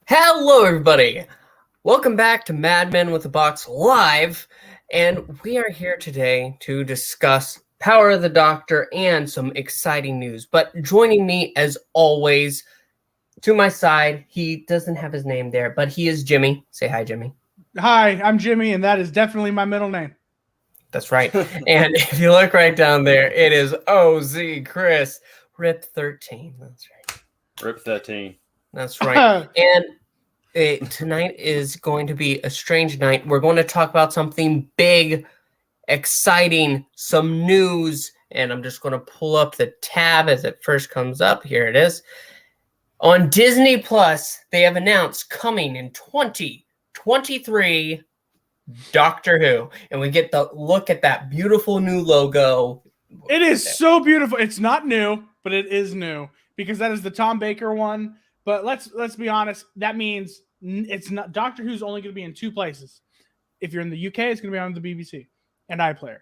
Hello, everybody. Welcome back to Mad Men with a Box Live, and we are here today to discuss Power of the Doctor and some exciting news. But joining me, as always, to my side, he doesn't have his name there, but he is Jimmy. Say hi, Jimmy. Hi, I'm Jimmy, and that is definitely my middle name. That's right. And if you look right down there, it is OZ Chris, Rip 13. That's right. Rip 13. That's right. And tonight is going to be a strange night. We're going to talk about something big, exciting, some news, and I'm just going to pull up the tab as it first comes up. Here it is. On Disney Plus, they have announced coming in 2023 Doctor Who, and we get the look at that beautiful new logo. It is so beautiful. It's not new, but it is new because that is the Tom Baker one. But let's be honest. That means it's not Doctor Who's only going to be in two places. If you're in the UK, it's going to be on the BBC and iPlayer.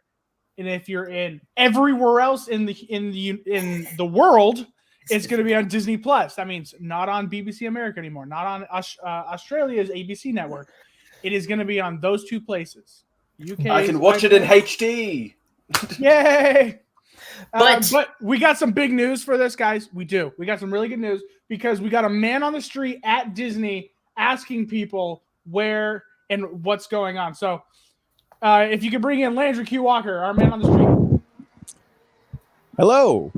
And if you're in everywhere else in the world, it's going to be on Disney Plus. That means not on BBC America anymore, not on Australia's ABC network. It is going to be on those two places. UK. I can watch it in HD. Yay! But we got some big news for this, guys. We do. We got some really good news because we got a man on the street at Disney asking people where and what's going on. So if you could bring in Landry Q. Walker, our man on the street. Hello.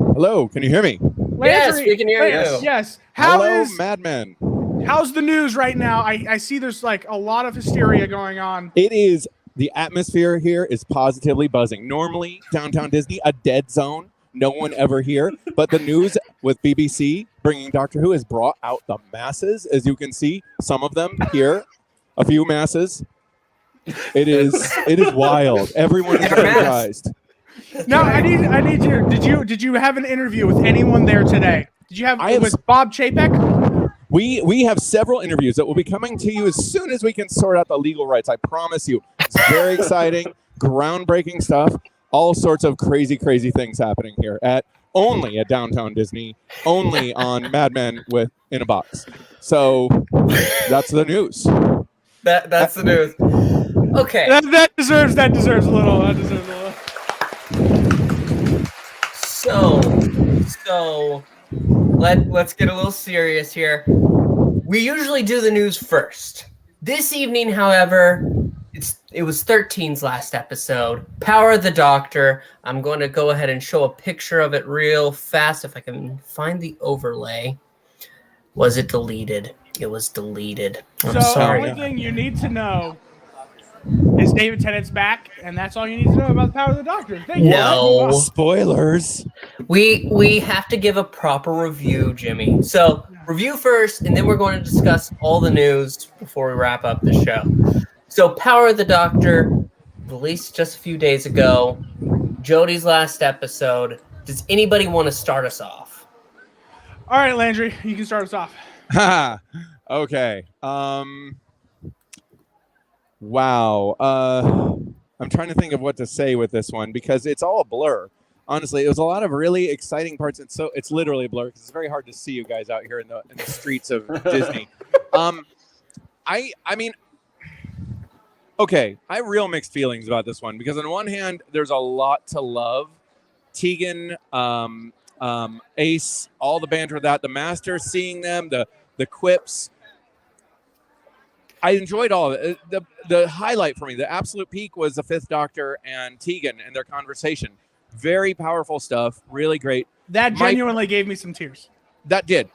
Can you hear me? Landry, yes, we can hear you. Yes. Hello, Madmen. How's the news right now? I see there's like a lot of hysteria going on. It is. The atmosphere here is positively buzzing. Normally, downtown Disney, a dead zone. No one ever here. But the news with BBC bringing Doctor Who has brought out the masses. As you can see, some of them here, a few masses. It is wild. Everyone is energized. No, I need you. Did you have an interview with anyone there today? Did you have with Bob Chapek? We have several interviews that will be coming to you as soon as we can sort out the legal rights. I promise you. It's very exciting, groundbreaking stuff. All sorts of crazy things happening here only at Downtown Disney, only on Mad Men in a Box. So that's the news. That's the news. Okay. That deserves a little. So let's get a little serious here. We usually do the news first. This evening, however, it was 13's last episode, Power of the Doctor. I'm going to go ahead and show a picture of it real fast if I can find the overlay. Was it deleted? It was deleted. I'm sorry. The only thing you need to know is David Tennant's back, and that's all you need to know about the Power of the Doctor. Thank you. No. Spoilers. We have to give a proper review, Jimmy. So review first, and then we're going to discuss all the news before we wrap up the show. So Power of the Doctor, released just a few days ago. Jodie's last episode. Does anybody want to start us off? All right, Landry, you can start us off. Okay. Wow. I'm trying to think of what to say with this one because it's all a blur. Honestly, it was a lot of really exciting parts. And so it's literally a blur because it's very hard to see you guys out here in the streets of Disney. I mean, okay, I have real mixed feelings about this one because on one hand, there's a lot to love. Tegan, Ace, all the banter with that, the Master, seeing them, the quips. I enjoyed all of it. The highlight for me, the absolute peak was the Fifth Doctor and Tegan and their conversation. Very powerful stuff. Really great. That genuinely gave me some tears. That did.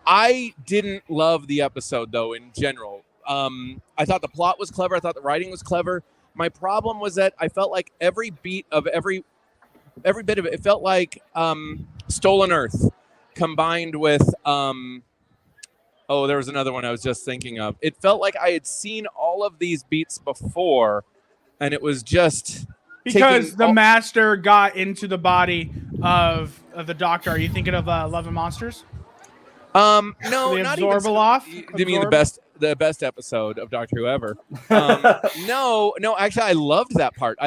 I didn't love the episode, though, in general. I thought the plot was clever. I thought the writing was clever. My problem was that I felt like every beat of every bit of it felt like Stolen Earth combined with there was another one I was just thinking of. It felt like I had seen all of these beats before, and it was just because the Master got into the body of the Doctor. Are you thinking of Love and Monsters? No, not even. Absorb? You mean the best episode of Doctor Who ever? No, actually, I loved that part.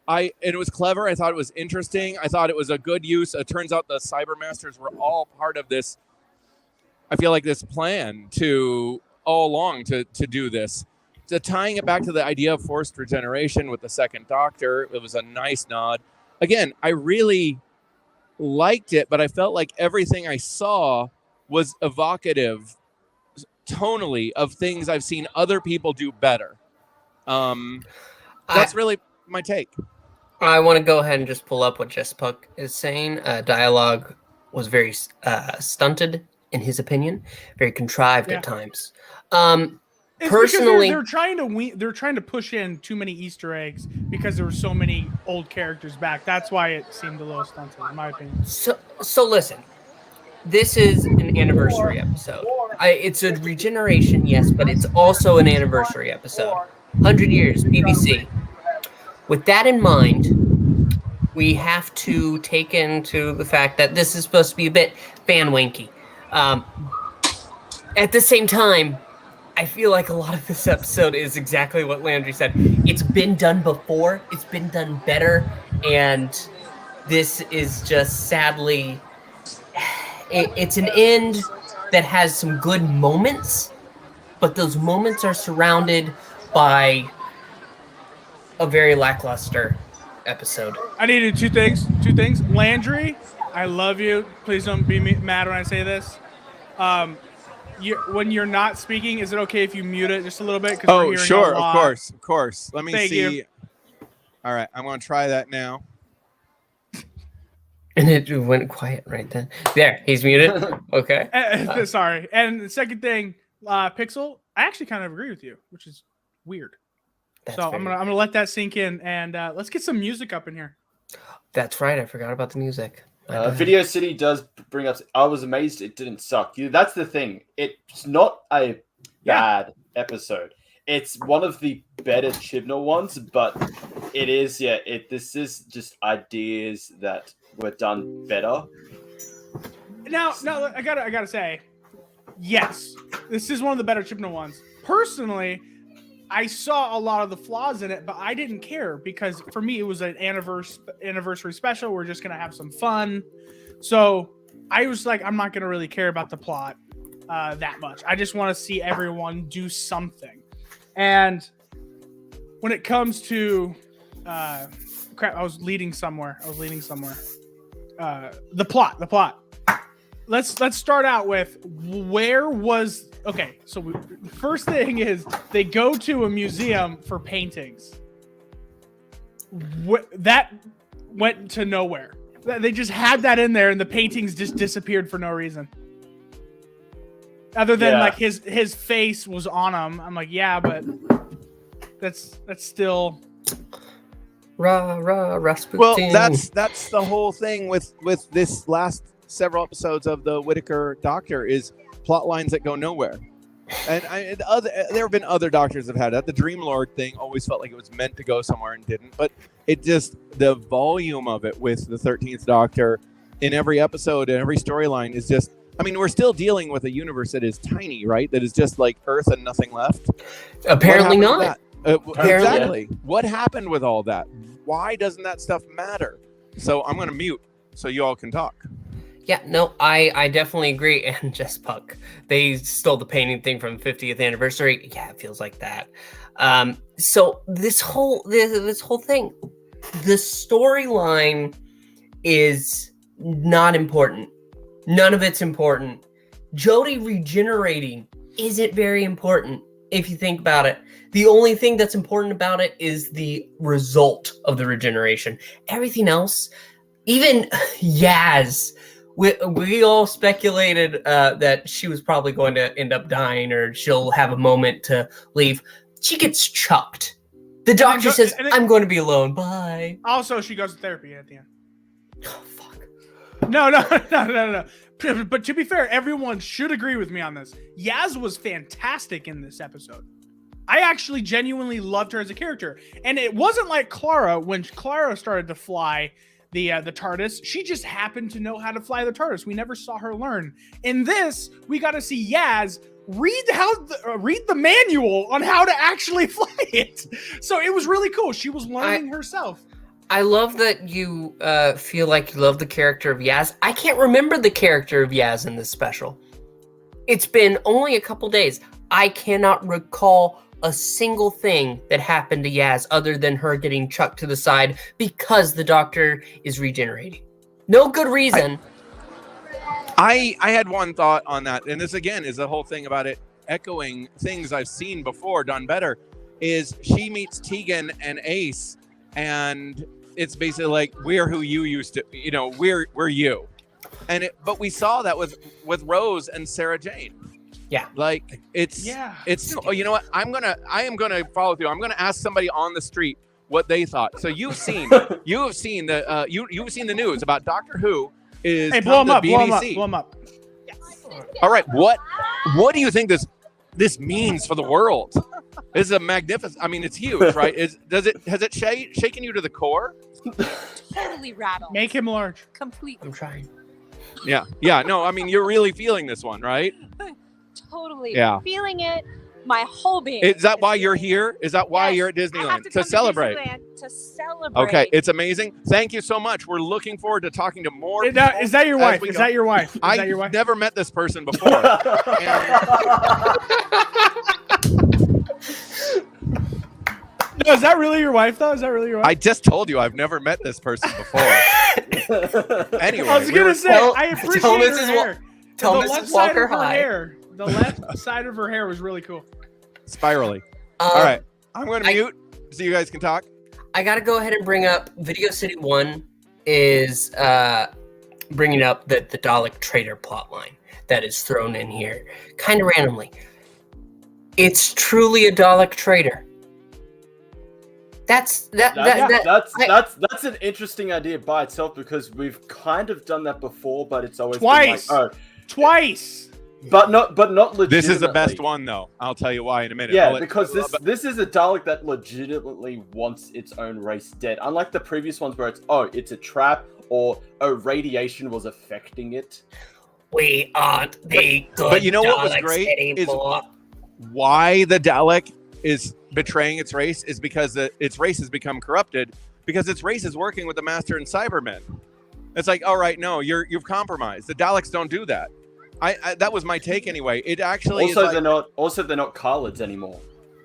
it was clever. I thought it was interesting. I thought it was a good use. It turns out the Cybermasters were all part of this. I feel like this plan to all along to do this. So tying it back to the idea of forced regeneration with the second Doctor, it was a nice nod. Again, I really liked it, but I felt like everything I saw was evocative tonally of things I've seen other people do better. That's really my take. I want to go ahead and just pull up what Jess Puck is saying. Dialogue was very stunted, in his opinion, very contrived at times. It's Personally, they're trying to push in too many Easter eggs because there were so many old characters back. That's why it seemed a little stunted, in my opinion. So listen, this is an anniversary episode. It's a regeneration, yes, but it's also an anniversary episode. 100 years, BBC. With that in mind, we have to take into the fact that this is supposed to be a bit fan-winky. At the same time, I feel like a lot of this episode is exactly what Landry said. It's been done before, it's been done better, and this is just sadly... It's an end that has some good moments, but those moments are surrounded by a very lackluster episode. I needed two things. Landry, I love you. Please don't be mad when I say this. When you're not speaking, is it okay if you mute it just a little bit? Oh, sure, of course. Let me Thank see. you. All right, I'm going to try that now. And it went quiet right then. There, he's muted. Okay. Sorry. And the second thing, Pixel, I actually kind of agree with you, which is weird. That's so I'm gonna let that sink in, and let's get some music up in here. That's right. I forgot about the music. Video City does bring up. I was amazed it didn't suck. That's the thing. It's not a bad episode. It's one of the better Chibnall ones, but it is. Yeah. This is just ideas that were done better. Now, I gotta say, yes, this is one of the better Chibnall ones. Personally, I saw a lot of the flaws in it, but I didn't care because for me, it was an anniversary special. We're just going to have some fun. So I was like, I'm not going to really care about the plot that much. I just want to see everyone do something. And when it comes to, crap, I was leading somewhere. The plot. Let's start out with okay, so the first thing is they go to a museum for paintings. That went to nowhere. They just had that in there and the paintings just disappeared for no reason. Other than like his face was on them. I'm like, yeah, but that's still Rasputin. Well, that's the whole thing with this last several episodes of the Whittaker Doctor is plot lines that go nowhere. And there have been other Doctors that have had that. The Dream Lord thing always felt like it was meant to go somewhere and didn't. But it just, the volume of it with the 13th Doctor in every episode and every storyline is just, I mean, we're still dealing with a universe that is tiny, right? That is just like Earth and nothing left. Apparently not. Exactly. What happened with all that? Why doesn't that stuff matter? So I'm going to mute so you all can talk. Yeah, no, I definitely agree. And Jess Puck, they stole the painting thing from 50th anniversary. Yeah, it feels like that. So this whole thing, the storyline is not important. None of it's important. Jodie regenerating isn't very important if you think about it. The only thing that's important about it is the result of the regeneration. Everything else, even Yaz. We all speculated that she was probably going to end up dying or she'll have a moment to leave. She gets chucked. The doctor says, I'm going to be alone. Bye. Also, she goes to therapy at the end. Oh, fuck. No. But to be fair, everyone should agree with me on this. Yaz was fantastic in this episode. I actually genuinely loved her as a character. And it wasn't like Clara. When Clara started to fly the TARDIS, she just happened to know how to fly the TARDIS. We never saw her learn. In this, we got to see Yaz read the manual on how to actually fly it. So it was really cool. She was learning herself. I love that you feel like you love the character of Yaz. I can't remember the character of Yaz in this special. It's been only a couple days. I cannot recall a single thing that happened to Yaz other than her getting chucked to the side because the Doctor is regenerating. No good reason. I had one thought on that, and this again is the whole thing about it echoing things I've seen before done better. Is she meets Tegan and Ace, and it's basically like, we're who you used to, we're you. And but we saw that with Rose and Sarah Jane. Yeah. Like it's oh, you know what? I am gonna follow through. I'm gonna ask somebody on the street what they thought. So you've seen you've seen the news about Doctor Who is blow them up, BBC. blow them up. All right, what do you think this means for the world? This is a magnificent. I mean, it's huge, right? Has it shaken you to the core? Totally rattled. Make him large. Completely. I'm trying. Yeah. No, I mean, you're really feeling this one, right? Totally. Yeah. Feeling it. My whole being. Is that why you're here? Is that why you're at Disneyland? I have to come celebrate. To celebrate. Okay, it's amazing. Thank you so much. We're looking forward to talking to more Is people. that your wife? Is that your wife? I've never met this person before. No, is that really your wife, though? Is that really your wife? I just told you I've never met this person before. Anyway, I was going to say, I appreciate her hair. Tell The Mrs. left side Walker of her hi. hair. The left side of her hair was really cool. Spirally. All right, I'm going to mute so you guys can talk. I got to go ahead and bring up Video City 1 is bringing up the Dalek traitor plotline that is thrown in here kind of randomly. It's truly a Dalek traitor. That's an interesting idea by itself, because we've kind of done that before, but it's always twice. Been like, Twice. But not legitimately. This is the best one, though. I'll tell you why in a minute. Yeah, because this is a Dalek that legitimately wants its own race dead. Unlike the previous ones where it's a trap or radiation was affecting it. We aren't the good But you know what was Daleks great anymore. is why the Dalek is betraying its race is because its race has become corrupted, because its race is working with the Master and Cybermen. It's like, all right, no, you've compromised. The Daleks don't do that. I that was my take anyway. It actually they're not Khalids anymore.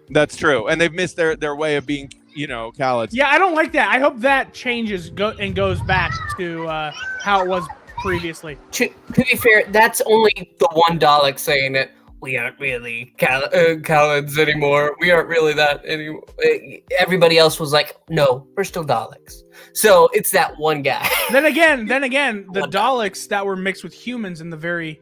That's true, and they've missed their way of being Khalids. Yeah, I don't like that. I hope that changes and goes back to how it was previously. To be fair, that's only the one Dalek saying it. We aren't really Khalids anymore. We aren't really that anymore. Everybody else was like, no, we're still Daleks. So it's that one guy. Then again, the Daleks that were mixed with humans in the very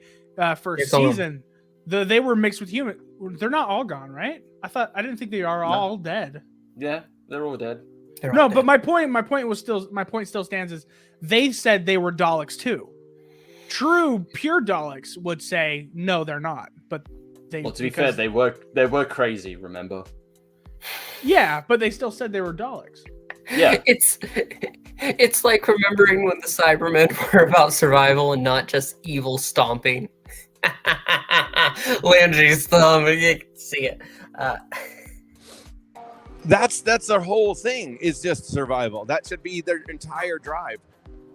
first season, they were mixed with human. They're not all gone, right? I didn't think they are all dead. Yeah, they're all dead. But my point still stands is they said they were Daleks too. True, pure Daleks would say no, they're not. But to be fair, they were crazy. Remember? Yeah, but they still said they were Daleks. Yeah, it's like remembering when the Cybermen were about survival and not just evil stomping. Landry's thumb, you can see it. That's their whole thing, is just survival. That should be their entire drive.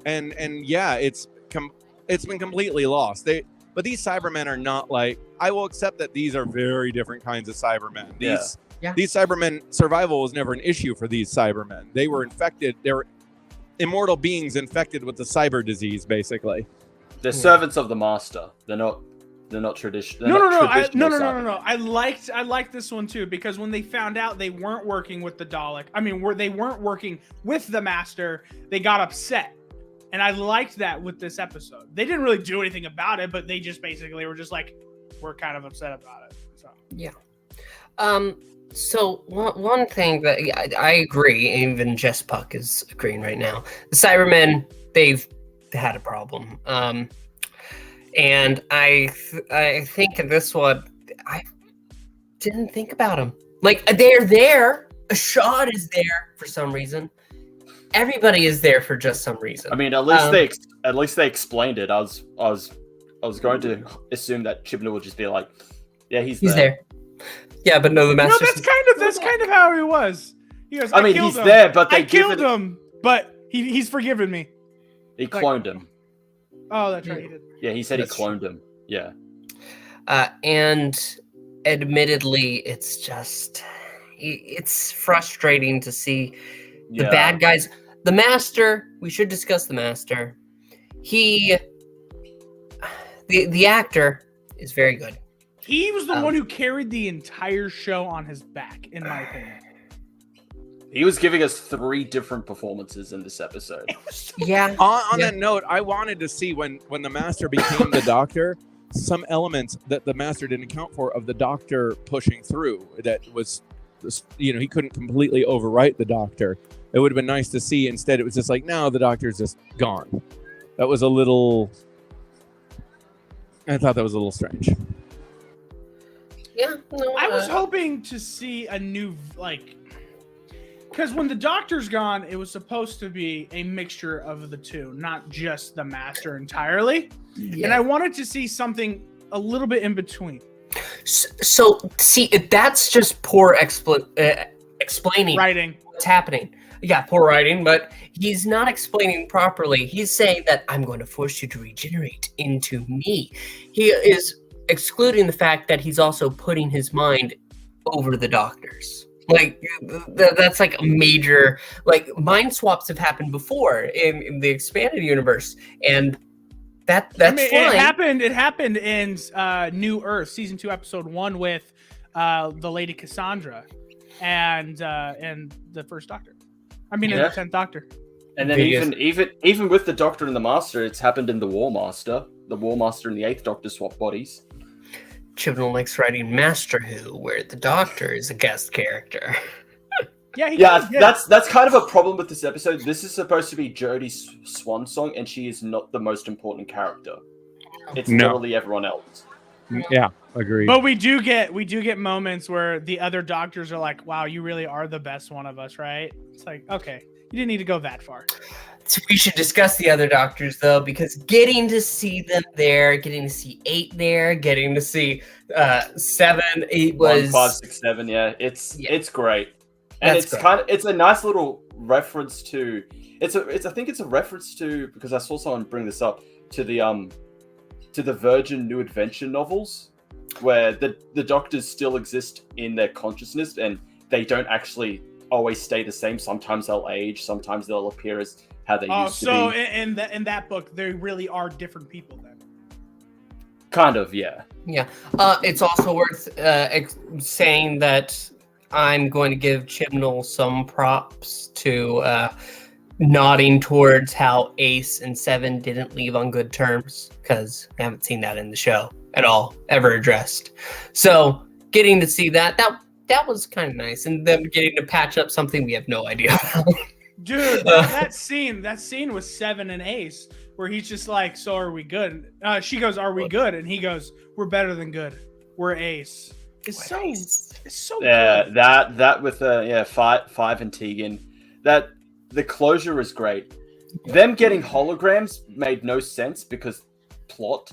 And yeah, it's been completely lost. But these Cybermen are not like, I will accept that these are very different kinds of Cybermen. These Cybermen, survival was never an issue for these Cybermen. They were infected. They were immortal beings infected with the cyber disease, basically. They're servants of the Master. They're not traditional. No. I liked this one too, because when they found out they weren't working with the Dalek, they weren't working with the Master, they got upset. And I liked that with this episode. They didn't really do anything about it, but they just basically were just like, we're kind of upset about it. So yeah. So one thing that I agree, even Jess Puck is agreeing right now. The Cybermen, they've had a problem. And I think in this one, I didn't think about them. Like, they're there. Ashad is there for some reason. Everybody is there for just some reason. I mean, at least they explained it. I was going to assume that Chibnall would just be like, yeah, he's there. Yeah, but no, the Master. No, that's kind of how he was. He goes, he's there, but they killed him. but he's forgiven me. He cloned him. Oh, that's right. He did. Yeah, he said That's he cloned him. Yeah. And admittedly, it's frustrating to see the bad guys. The Master, we should discuss the Master. The actor is very good. He was the one who carried the entire show on his back, in my opinion. He was giving us 3 different performances in this episode. Yeah. On that note, I wanted to see when the Master became the Doctor, some elements that the Master didn't account for of the Doctor pushing through. That was, he couldn't completely overwrite the Doctor. It would have been nice to see. Instead, it was just like, no, the Doctor's just gone. That was a little. I thought that was a little strange. Yeah. No, I was hoping to see a new because when the Doctor's gone, it was supposed to be a mixture of the two, not just the Master entirely. Yeah. And I wanted to see something a little bit in between. So see, that's just poor explaining Writing. what's happening. Yeah, poor writing, but he's not explaining properly. He's saying that I'm going to force you to regenerate into me. He is excluding the fact that he's also putting his mind over the Doctor's. Like that's like a major, mind swaps have happened before in the expanded universe, and that's fine. It happened in New Earth season 2 episode 1 with the Lady Cassandra and the first Doctor. I mean, the 10th Doctor. And then even with the Doctor and the Master, it's happened in the War Master. The War Master and the 8th Doctor swap bodies. Chibnall likes writing Master Who, where the Doctor is a guest character. That's kind of a problem with this episode. This is supposed to be Jodie's swan song, and she is not the most important character. It's literally everyone else. Yeah, agreed. But we do get moments where the other Doctors are like, "Wow, you really are the best one of us, right?" It's like, okay, you didn't need to go that far. So we should discuss the other Doctors, though, because getting to see them there, getting to see 8 there, getting to see 7, 8 was 1, 5, 6, 7. Yeah, it's great, and it's a nice little reference to. I think it's a reference to, because I saw someone bring this up, to the Virgin New Adventure novels, where the Doctors still exist in their consciousness, and they don't actually always stay the same. Sometimes they'll age, sometimes they'll appear as how they used to be. So in that book, they really are different people then. Kind of, yeah. Yeah. It's also worth saying that I'm going to give Chibnall some props to nodding towards how Ace and 7 didn't leave on good terms, because we haven't seen that in the show at all, ever addressed. So getting to see that was kind of nice, and them getting to patch up something we have no idea about. Dude, that scene with 7 and Ace, where he's just like, "So are we good?" She goes, "Are we good?" And he goes, "We're better than good. We're Ace." It's so good. That with 5 and Tegan, that the closure is great. Them getting holograms made no sense because plot.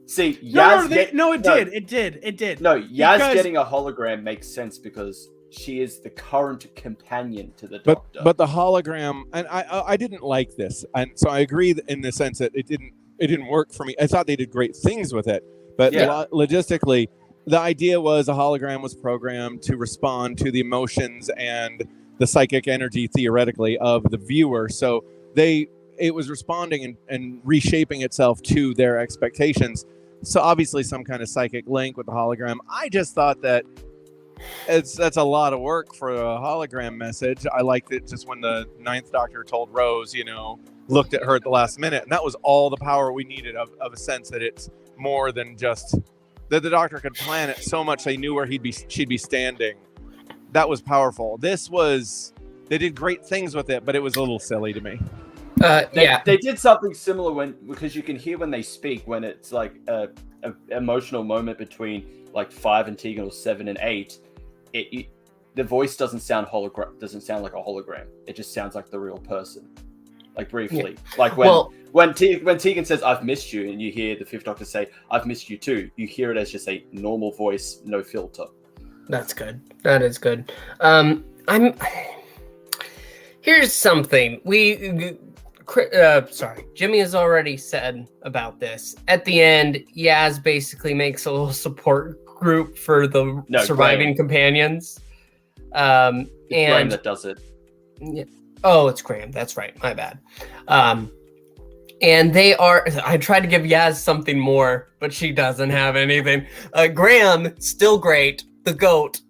See, Yaz it did. No, Yaz getting a hologram makes sense because she is the current companion to the Doctor. But the hologram, and I didn't like this, and so I agree in the sense that it didn't work for me. I thought they did great things with it, but logistically, the idea was a hologram was programmed to respond to the emotions and the psychic energy, theoretically, of the viewer. So it was responding and reshaping itself to their expectations. So obviously some kind of psychic link with the hologram. I just thought that that's a lot of work for a hologram message. I liked it just when the 9th Doctor told Rose, looked at her at the last minute, and that was all the power we needed of a sense that it's more than just that the Doctor could plan it so much they knew where she'd be standing. That was powerful. They did great things with it, but it was a little silly to me. They did something similar because you can hear when they speak, when it's like a emotional moment between like 5 and Tegan or 7 and 8. The voice doesn't sound like a hologram. It just sounds like the real person. Like briefly, like when Tegan says "I've missed you" and you hear the 5th Doctor say "I've missed you too," you hear it as just a normal voice, no filter. That's good. That is good. Here's Here's something Jimmy has already said about this. At the end, Yaz basically makes a little support group for the surviving companions. It's Graham that does it. Oh, it's Graham. That's right. My bad. And they are. I tried to give Yaz something more, but she doesn't have anything. Graham, still great. The goat.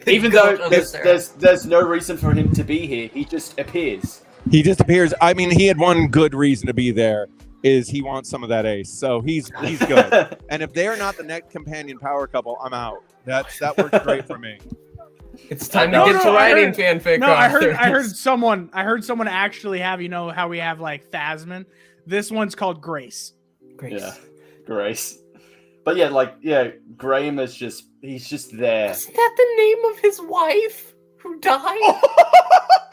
Even though there's no reason for him to be here, he just appears. He just appears. I mean, he had one good reason to be there. Is he wants some of that ace, so he's good. And if they're not the next companion power couple, I'm out. That works great for me. It's time to get to writing fanfic. No, I heard someone actually have, how we have like Thasmin. This one's called Grace. Yeah, Grace. But Graham is he's just there. Isn't that the name of his wife who died?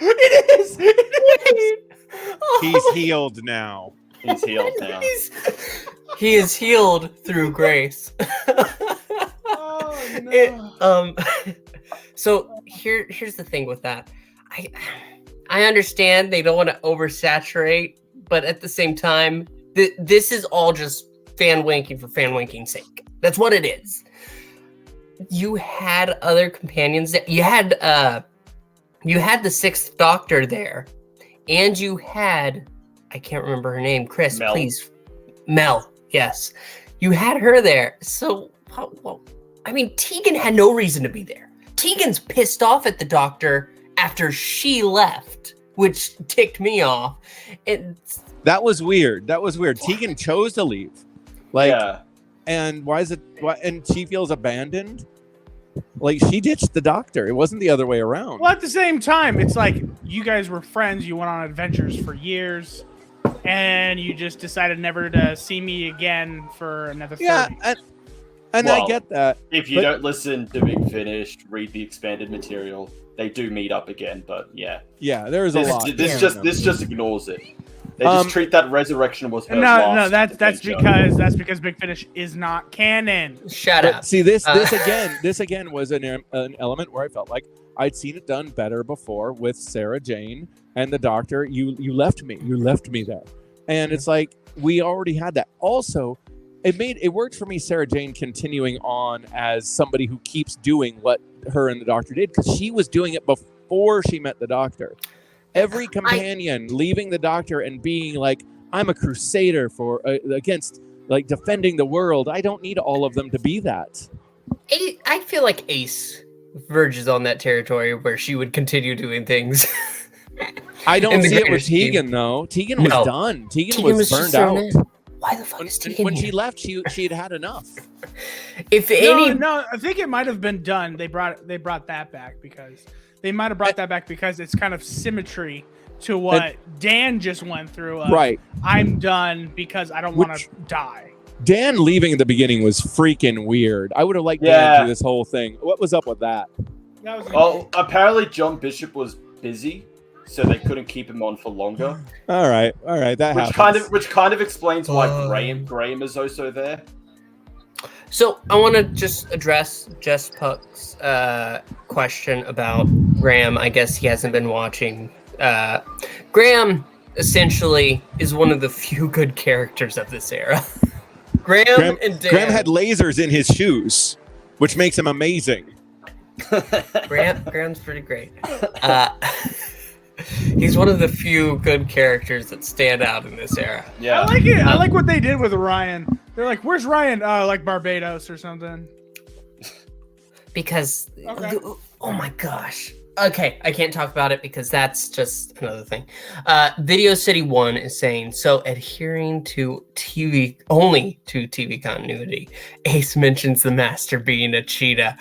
It is. He's healed now. He's healed now. He is healed through grace. Oh, no. So here's the thing with that. I understand they don't want to oversaturate, but at the same time, this is all just fan winking for fan winking's sake. That's what it is. You had other companions that you had the Sixth Doctor there, and you had, I can't remember her name. Chris, Mel. please. Mel, yes. You had her there. So, well, I mean, Tegan had no reason to be there. Tegan's pissed off at the Doctor after she left, which ticked me off. That was weird. Tegan chose to leave. And why is it? And she feels abandoned. Like, she ditched the Doctor. It wasn't the other way around. Well, at the same time, it's like you guys were friends. You went on adventures for years, and you just decided never to see me again for another 30. Yeah, and I get that. If you don't listen to Big Finish, read the expanded material. They do meet up again, but yeah. Yeah, there is a lot. This just ignores it. They just treat that resurrection was her no. That's because Big Finish is not canon. Shut up. See, this again was an element where I felt like I'd seen it done better before with Sarah Jane and the Doctor. You left me there, and it's like we already had that. Also, it worked for me. Sarah Jane continuing on as somebody who keeps doing what her and the Doctor did, because she was doing it before she met the Doctor. Every companion leaving the Doctor and being like, I'm a crusader for against, like, defending the world. I don't need all of them to be that. I feel like Ace verges on that territory where she would continue doing things. I don't see it with Tegan, though. Tegan was done. Tegan was burned out. Why the fuck is Tegan when here? she left, she had enough. No, I think it might have been done. They brought that back because they might have brought that back because it's kind of symmetry to what Dan just went through. Right. I'm done because I don't want to die. Dan leaving at the beginning was freaking weird. I would have liked Dan through this whole thing. What was up with that? Apparently John Bishop was busy, so they couldn't keep him on for longer. All right, that happens. Which kind of explains why Graham is also there. So I want to just address Jess Puck's question about Graham. I guess he hasn't been watching. Graham essentially is one of the few good characters of this era. Graham and Dan. Graham had lasers in his shoes, which makes him amazing. Graham's pretty great. He's one of the few good characters that stand out in this era. Yeah, I like it. I like what they did with Ryan. They're like, "Where's Ryan?" Like Barbados or something. Because, oh my gosh. Okay, I can't talk about it because that's just another thing. Video City 1 is saying, so adhering to TV continuity, Ace mentions the Master being a cheetah.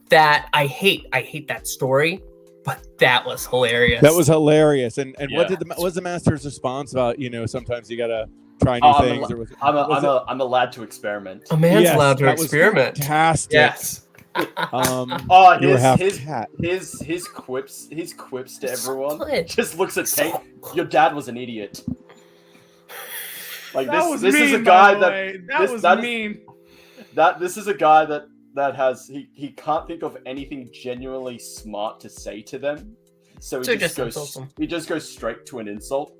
That I hate that story, but that was hilarious. That was hilarious. And what was the Master's response about, sometimes you gotta try new things? I'm allowed to experiment. A man's allowed to experiment. Fantastic. Yes. His quips to everyone just looks at Tank. Your dad was an idiot. Like this is a guy this is a guy that has he can't think of anything genuinely smart to say to them. So So he just just goes. insults him. He just goes straight to an insult.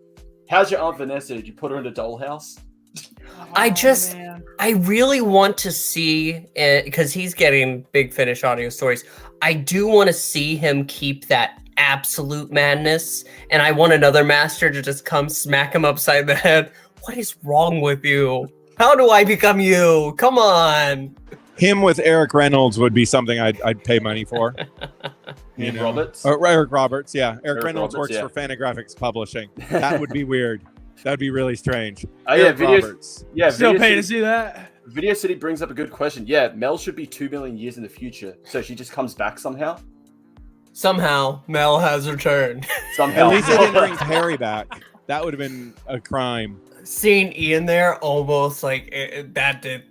How's your Aunt Vanessa? Did you put her in a dollhouse? I really want to see, because he's getting Big Finish audio stories. I do want to see him keep that absolute madness, and I want another master to just come smack him upside the head. What is wrong with you? How do I become you? Come on. Him with Eric Reynolds would be something I'd pay money for. Ian Roberts. Or Eric Roberts, yeah. Eric Reynolds Roberts, works for Fantagraphics Publishing. That would be weird. That'd be really strange. Oh yeah, Eric Roberts. Still Video pay to City, see that. Video City brings up a good question. Yeah, Mel should be 2 million years in the future, so she just comes back somehow. Somehow, Mel has returned. Somehow. At least they didn't bring Terry back. That would have been a crime. Seeing Ian there, almost like that hit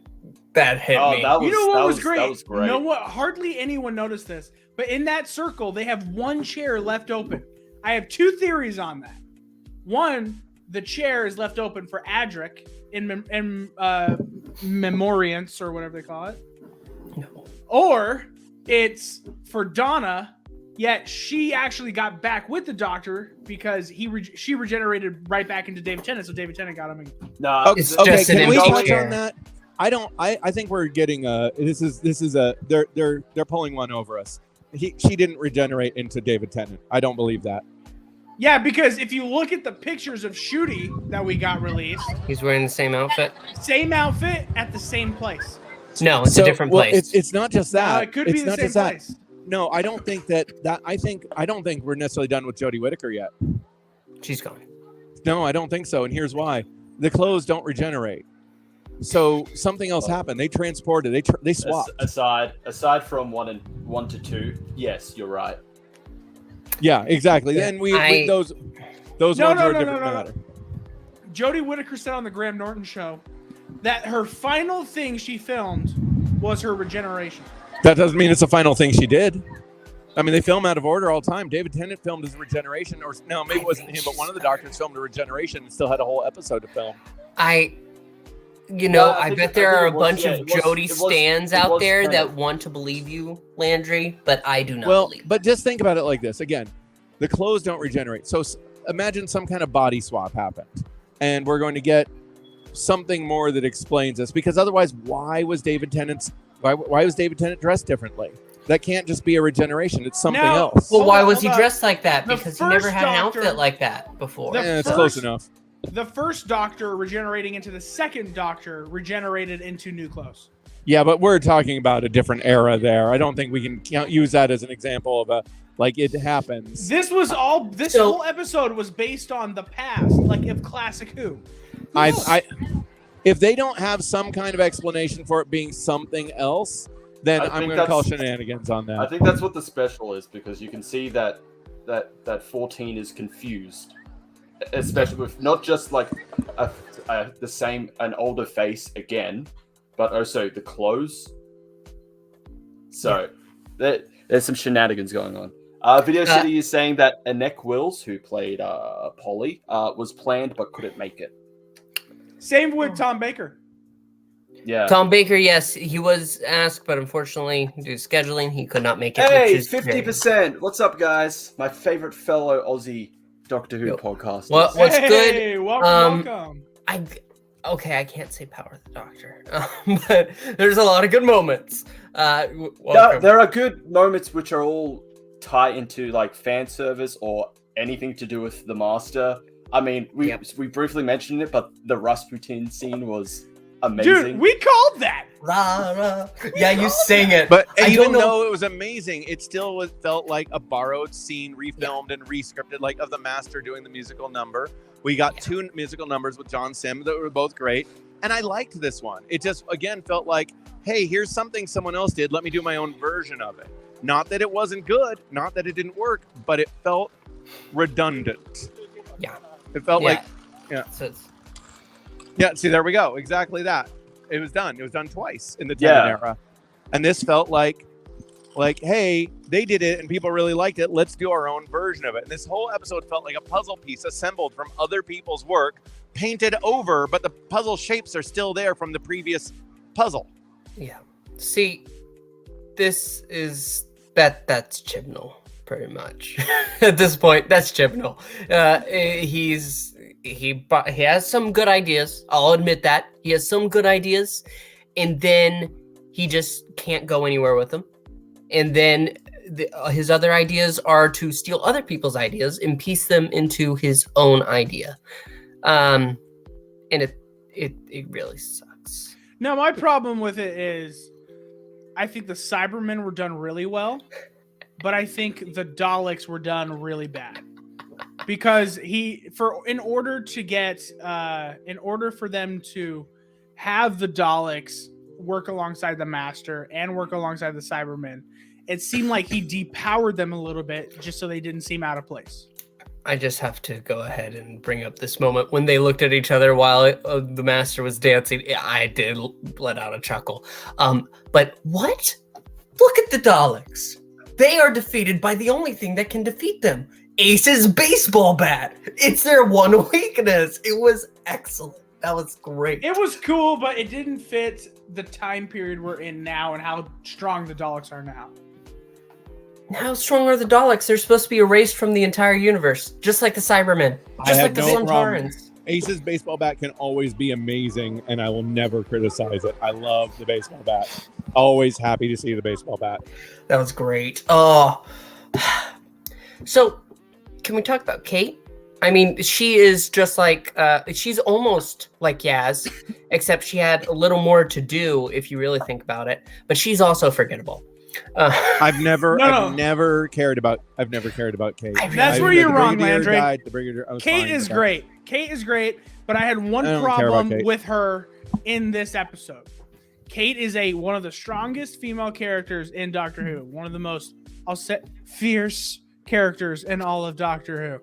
me. You know what was great? That was great. You know what? Hardly anyone noticed this, but in that circle, they have one chair left open. I have two theories on that. One, the chair is left open for Adric in Memoriance or whatever they call it. No. Or it's for Donna, yet she actually got back with the Doctor because she regenerated right back into David Tennant, so David Tennant got him again. No, It's Okay, just an can we empty touch chair. on that? I think we're getting they're pulling one over us. She didn't regenerate into David Tennant. I don't believe that. Yeah, because if you look at the pictures of Ncuti that we got released, He's wearing the same outfit. same outfit at the same place. No, it's a different place. It's not just that. It could it's be the not same just that. place. No, I don't think that. I don't think we're necessarily done with Jodie Whittaker yet. She's gone. No, I don't think so. And here's why: the clothes don't regenerate. So something else happened. They transported. They swapped. Aside from 1 to 2, yes, you're right. Yeah, exactly. Then those ones are a different matter. Jodie Whittaker said on the Graham Norton show that her final thing she filmed was her regeneration. That doesn't mean it's the final thing she did. I mean, they film out of order all the time. David Tennant filmed his regeneration, or no, maybe it wasn't him, but one of the Doctors filmed a regeneration and still had a whole episode to film. I bet there are a bunch of Jodie stans out there that want to believe you, Landry, but I do not believe. But just think about it like this. Again, the clothes don't regenerate. So imagine some kind of body swap happened, and we're going to get something more that explains this. Because otherwise, why was David Tennant dressed differently? That can't just be a regeneration. It's something else. Well, why was he dressed like that? The Because he never had an Doctor- outfit like that before. It's close enough. The first Doctor regenerating into the second Doctor regenerated into new clothes. Yeah, but we're talking about a different era there. I don't think we can use that as an example of it happens. This whole episode was based on the past, like if Classic Who. If they don't have some kind of explanation for it being something else, then I'm going to call shenanigans on that. I think that's what the special is, because you can see that 14 is confused, especially with not just like an older face again, but also the clothes. So there's some shenanigans going on. Video City is saying that Annette Wills, who played Polly, was planned but couldn't make it. Same with Tom Baker. Yeah. Tom Baker, yes, he was asked, but unfortunately, due to scheduling, he could not make it. Hey, which is 50%. What's up, guys? My favorite fellow Aussie Doctor Who podcast. What's good? Hey, welcome. I can't say Power of the Doctor, but there's a lot of good moments. There are good moments which are all tie into like fan service or anything to do with the Master. I mean, we briefly mentioned it, but the Rasputin scene was amazing. Dude, we called that. Rah, rah. Yeah, you sang it. But I even don't know- though it was amazing, it still felt like a borrowed scene, refilmed and rescripted, like of the Master doing the musical number. We got two musical numbers with John Sims that were both great, and I liked this one. It just, again, felt like, hey, here's something someone else did. Let me do my own version of it. Not that it wasn't good, not that it didn't work, but it felt redundant. Yeah. It felt like, So see, there we go. Exactly that. It was done. It was done twice in the Tennant era. And this felt like, hey, they did it and people really liked it. Let's do our own version of it. And this whole episode felt like a puzzle piece assembled from other people's work, painted over, but the puzzle shapes are still there from the previous puzzle. Yeah. See, this is that's Chibnall pretty much. At this point, that's Chibnall. He has some good ideas. I'll admit that. He has some good ideas, and then he just can't go anywhere with them. And then his other ideas are to steal other people's ideas and piece them into his own idea. And it really sucks. No, my problem with it is I think the Cybermen were done really well, but I think the Daleks were done really bad. Because in order for them to have the Daleks work alongside the Master and work alongside the Cybermen, it seemed like he depowered them a little bit just so they didn't seem out of place. I just have to go ahead and bring up this moment when they looked at each other while the Master was dancing. I did let out a chuckle. But what? Look at the Daleks. They are defeated by the only thing that can defeat them. Ace's baseball bat. It's their one weakness. It was excellent. That was great. It was cool, but it didn't fit the time period we're in now and how strong the Daleks are now. How strong are the Daleks? They're supposed to be erased from the entire universe, just like the Cybermen, just like the Centaurans. Ace's baseball bat can always be amazing, and I will never criticize it. I love the baseball bat. Always happy to see the baseball bat. That was great. Oh, so can we talk about Kate? I mean, she is just like she's almost like Yaz, except she had a little more to do if you really think about it. But she's also forgettable. I've never cared about Kate. That's where you're wrong, Landry. Kate is great. Kate is great, but I had one problem with her in this episode. Kate is one of the strongest female characters in Doctor Who. One of the most, fierce characters in all of Doctor Who.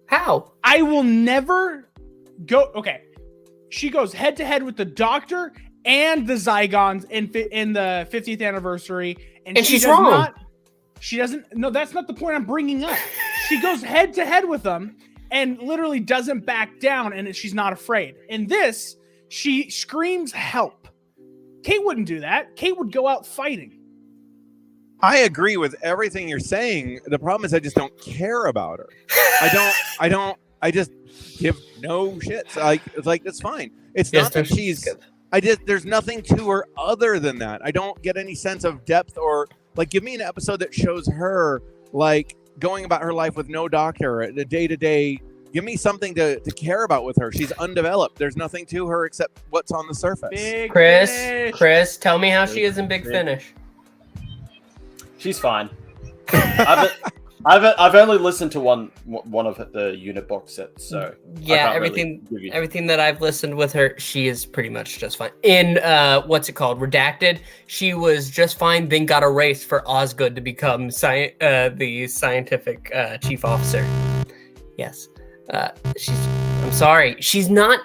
How? I will never go. Okay, she goes head to head with the Doctor and the Zygons in the 50th anniversary, and she's wrong. She doesn't. No, that's not the point I'm bringing up. She goes head to head with them and literally doesn't back down, and she's not afraid. In this, she screams help. Kate wouldn't do that. Kate would go out fighting. I agree with everything you're saying. The problem is I just don't care about her. I just give no shits. It's like, it's fine. It's not that she's good. There's nothing to her other than that. I don't get any sense of depth or like, give me an episode that shows her like going about her life with no doctor, the day to day. Give me something to care about with her. She's undeveloped. There's nothing to her except what's on the surface. Chris, tell me how she is in Big Finish. She's fine. I've only listened to one of the unit box sets, so yeah, everything that I've listened with her, she is pretty much just fine. In what's it called, Redacted, she was just fine. Then got erased for Osgood to become the scientific chief officer. Yes, I'm sorry, she's not.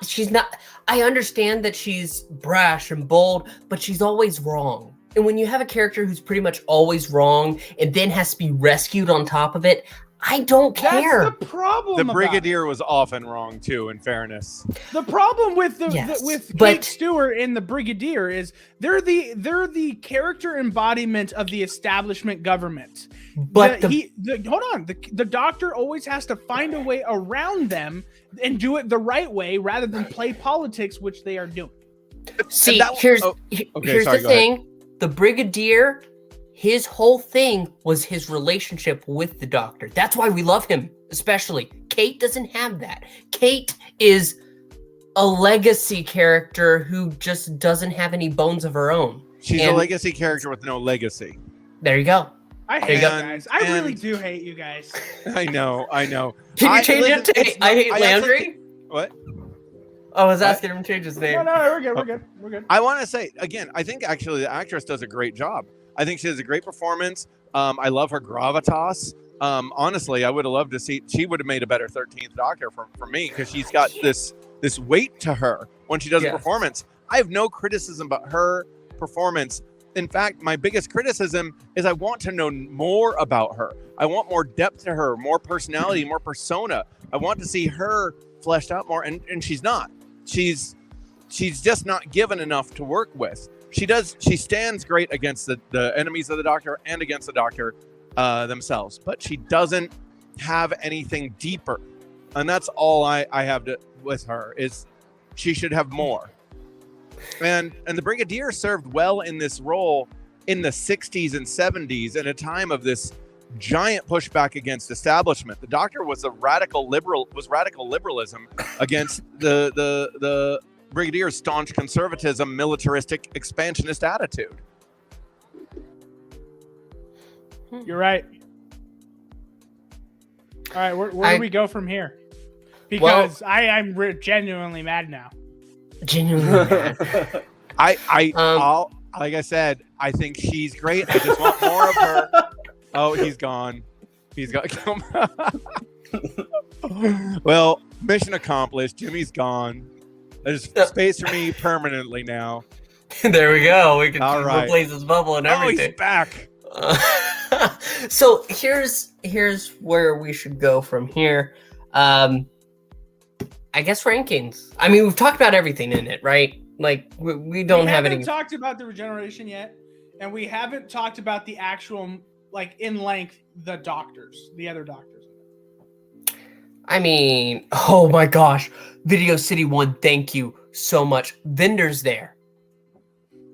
I understand that she's brash and bold, but she's always wrong. And when you have a character who's pretty much always wrong and then has to be rescued on top of it, I don't care. That's the problem. The Brigadier was often wrong too, in fairness. The problem with Kate Stewart and the Brigadier is they're the character embodiment of the establishment government. But the Doctor always has to find a way around them and do it the right way rather than play politics, which they are doing. See, here's the thing. The Brigadier, his whole thing was his relationship with the Doctor. That's why we love him, especially. Kate doesn't have that. Kate is a legacy character who just doesn't have any bones of her own. She's a legacy character with no legacy. There you go. I hate you guys. I really do hate you guys. I know. Can you change it to I hate Landry? What? I was asking him to change his name. No, we're good. I want to say, again, I think actually the actress does a great job. I think she has a great performance. I love her gravitas. Honestly, I would have loved to see, she would have made a better 13th Doctor for me, because she's got this weight to her when she does a performance. I have no criticism about her performance. In fact, my biggest criticism is I want to know more about her. I want more depth to her, more personality, more persona. I want to see her fleshed out more, and she's not. She's just not given enough to work with. She stands great against the enemies of the Doctor and against the Doctor, themselves, but she doesn't have anything deeper, and that's all I have with her is she should have more. And the Brigadier served well in this role in the 60s and 70s in a time of this giant pushback against establishment. The Doctor was radical liberalism against the Brigadier's staunch conservatism, militaristic, expansionist attitude. You're right. All right, where do we go from here? Because I'm genuinely mad now. Genuinely mad. I'll like I said, I think she's great. I just want more of her. Oh, he's gone. He's gone. Well, mission accomplished. Jimmy's gone. There's space for me permanently now. There we go. We can right. replace his bubble and everything. Oh, he's back. So here's where we should go from here. I guess rankings. I mean, we've talked about everything in it, right? Like we don't have any. We haven't talked about the regeneration yet, and we haven't talked about the actual, like, in length, the other doctors. I mean, oh my gosh, Video City 1, thank you so much. Vinder's there.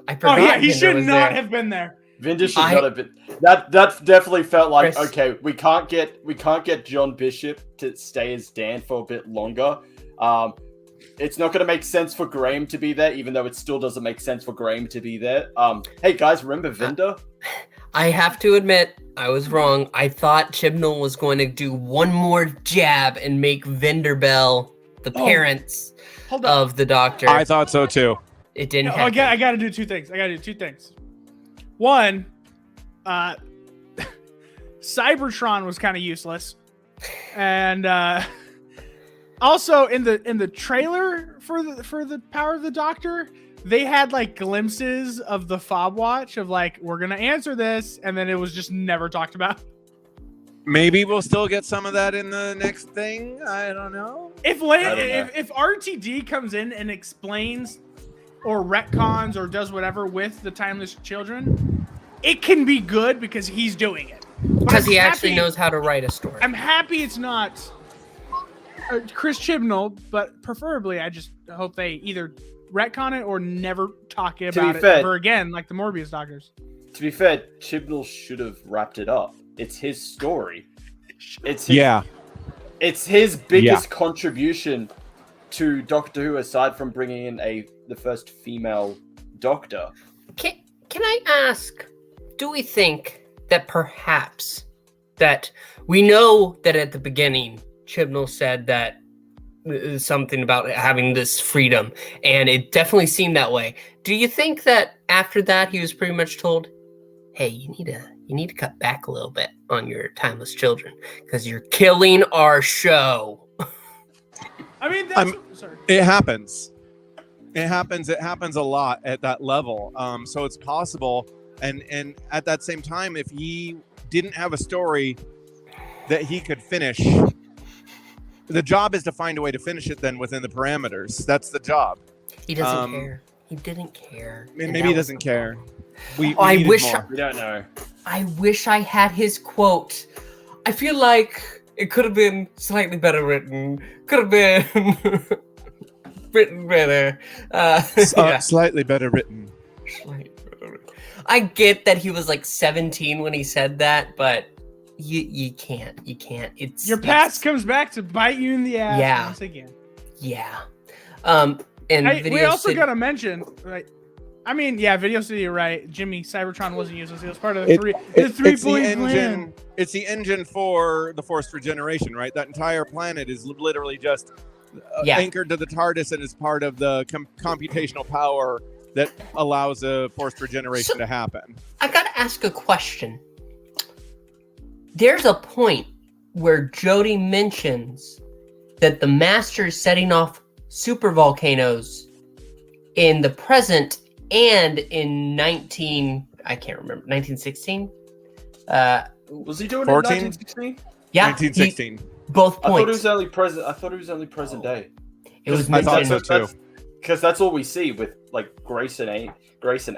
I forgot. Oh yeah, he Vinder should was not there. have been there. Vinder should not have been. That definitely felt like, Chris. okay, we can't get John Bishop to stay as Dan for a bit longer. It's not going to make sense for Graham to be there, even though it still doesn't make sense for Graham to be there. Hey guys, remember Vinder? I have to admit, I was wrong. I thought Chibnall was going to do one more jab and make Vinderbell the parents of the Doctor. I thought so too. It didn't No, happen. I got to do two things. One, Cybertron was kind of useless, and also in the trailer for the Power of the Doctor, they had like glimpses of the fob watch of like, we're gonna answer this, and then it was just never talked about. Maybe we'll still get some of that in the next thing. I don't know. If RTD comes in and explains or retcons or does whatever with the Timeless Children, it can be good because he's doing it. Because he actually knows how to write a story. I'm happy it's not Chris Chibnall, but preferably I just hope they either retcon it or never talk about it ever again, like the Morbius Doctors. To be fair, Chibnall should have wrapped it up. It's his story. It's his biggest contribution to Doctor Who, aside from bringing in the first female Doctor. Can I ask, do we think that perhaps that we know that at the beginning Chibnall said that something about having this freedom, and it definitely seemed that way. Do you think that after that he was pretty much told, hey, you need to cut back a little bit on your Timeless Children because you're killing our show? I mean, sorry. It happens. It happens a lot at that level. So it's possible. And at that same time, if he didn't have a story that he could finish, the job is to find a way to finish it then within the parameters. That's the job. He doesn't care. He didn't care. Maybe he doesn't care. We I wish more. We don't know. I wish I had his quote. I feel like it could have been slightly better written. Could have been written better. Slightly better written. I get that he was like 17 when he said that, but you can't. It's your past comes back to bite you in the ass once again. Yeah. And we also got to mention, right? I mean, yeah, Video City, you're right. Jimmy, Cybertron wasn't useless. It was part of the three-point plan. It's the engine for the forced regeneration, right? That entire planet is literally just anchored to the TARDIS and is part of the computational power that allows a forced regeneration to happen. I got to ask a question. There's a point where Jodie mentions that the Master is setting off super volcanoes in the present and in 1916? Was he doing 14? it in 1916? Yeah. 1916. Both points. I thought it was only present day. It was I thought so too. Because that's all we see with like Grace and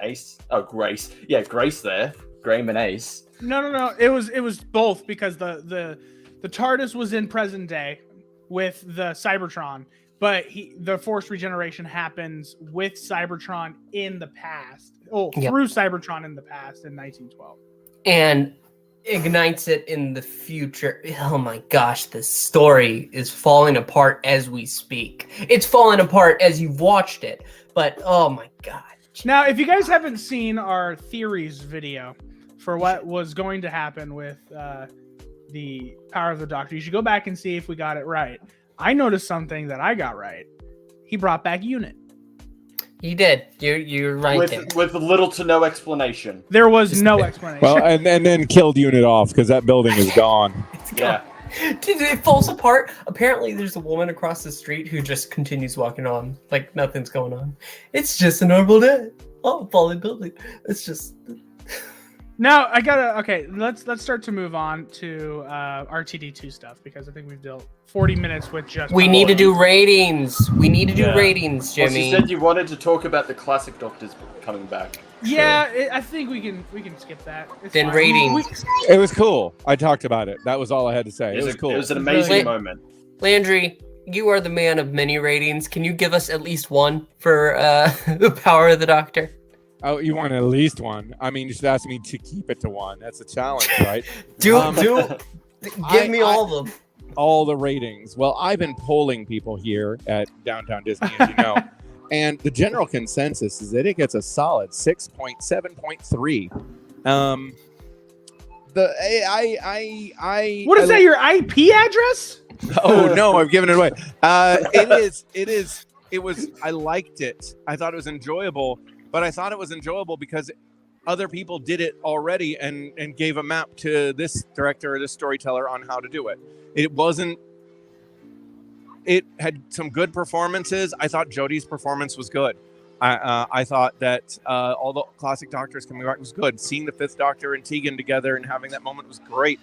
Ace. Oh, Grace. Yeah, Grace there. Graham and Ace. No. It was both because the TARDIS was in present day with the Cybertron, but the forced regeneration happens with Cybertron in the past. Through Cybertron in the past in 1912. And ignites it in the future. Oh my gosh, this story is falling apart as we speak. It's falling apart as you've watched it, but oh my god. Now, if you guys haven't seen our theories video for what was going to happen with the Power of the Doctor, you should go back and see if we got it right. I noticed something that I got right. He brought back Unit. He did. You're right there. With little to no explanation. There was no explanation. Well, and then killed Unit off because that building is gone. It's gone. Dude, it falls apart. Apparently, there's a woman across the street who just continues walking on like nothing's going on. It's just a normal day. Oh, falling building. It's just. Now I gotta. Okay, let's start to move on to RTD2 stuff because I think we've dealt 40 minutes with just. We need to do ratings. We need to do ratings, Jimmy. Well, you said you wanted to talk about the classic Doctors coming back. Yeah, I think we can skip that. It's Then fine. ratings. It was cool. I talked about it. That was all I had to say. It was cool. It was an amazing Really- moment. Landry, you are the man of many ratings. Can you give us at least one for the Power of the Doctor? Oh, you want at least one? I mean, you should ask me to keep it to one. That's a challenge, right? Give me all of them. All the ratings. Well, I've been polling people here at Downtown Disney, as you know, and the general consensus is that it gets a solid 6.7.3. What is that? Your IP address? Oh no, I've given it away. It was. I liked it. I thought it was enjoyable, but I thought it was enjoyable because other people did it already and gave a map to this director or this storyteller on how to do it. It had some good performances. I thought Jodie's performance was good. I thought that all the classic Doctors coming back was good. Seeing the Fifth Doctor and Tegan together and having that moment was great.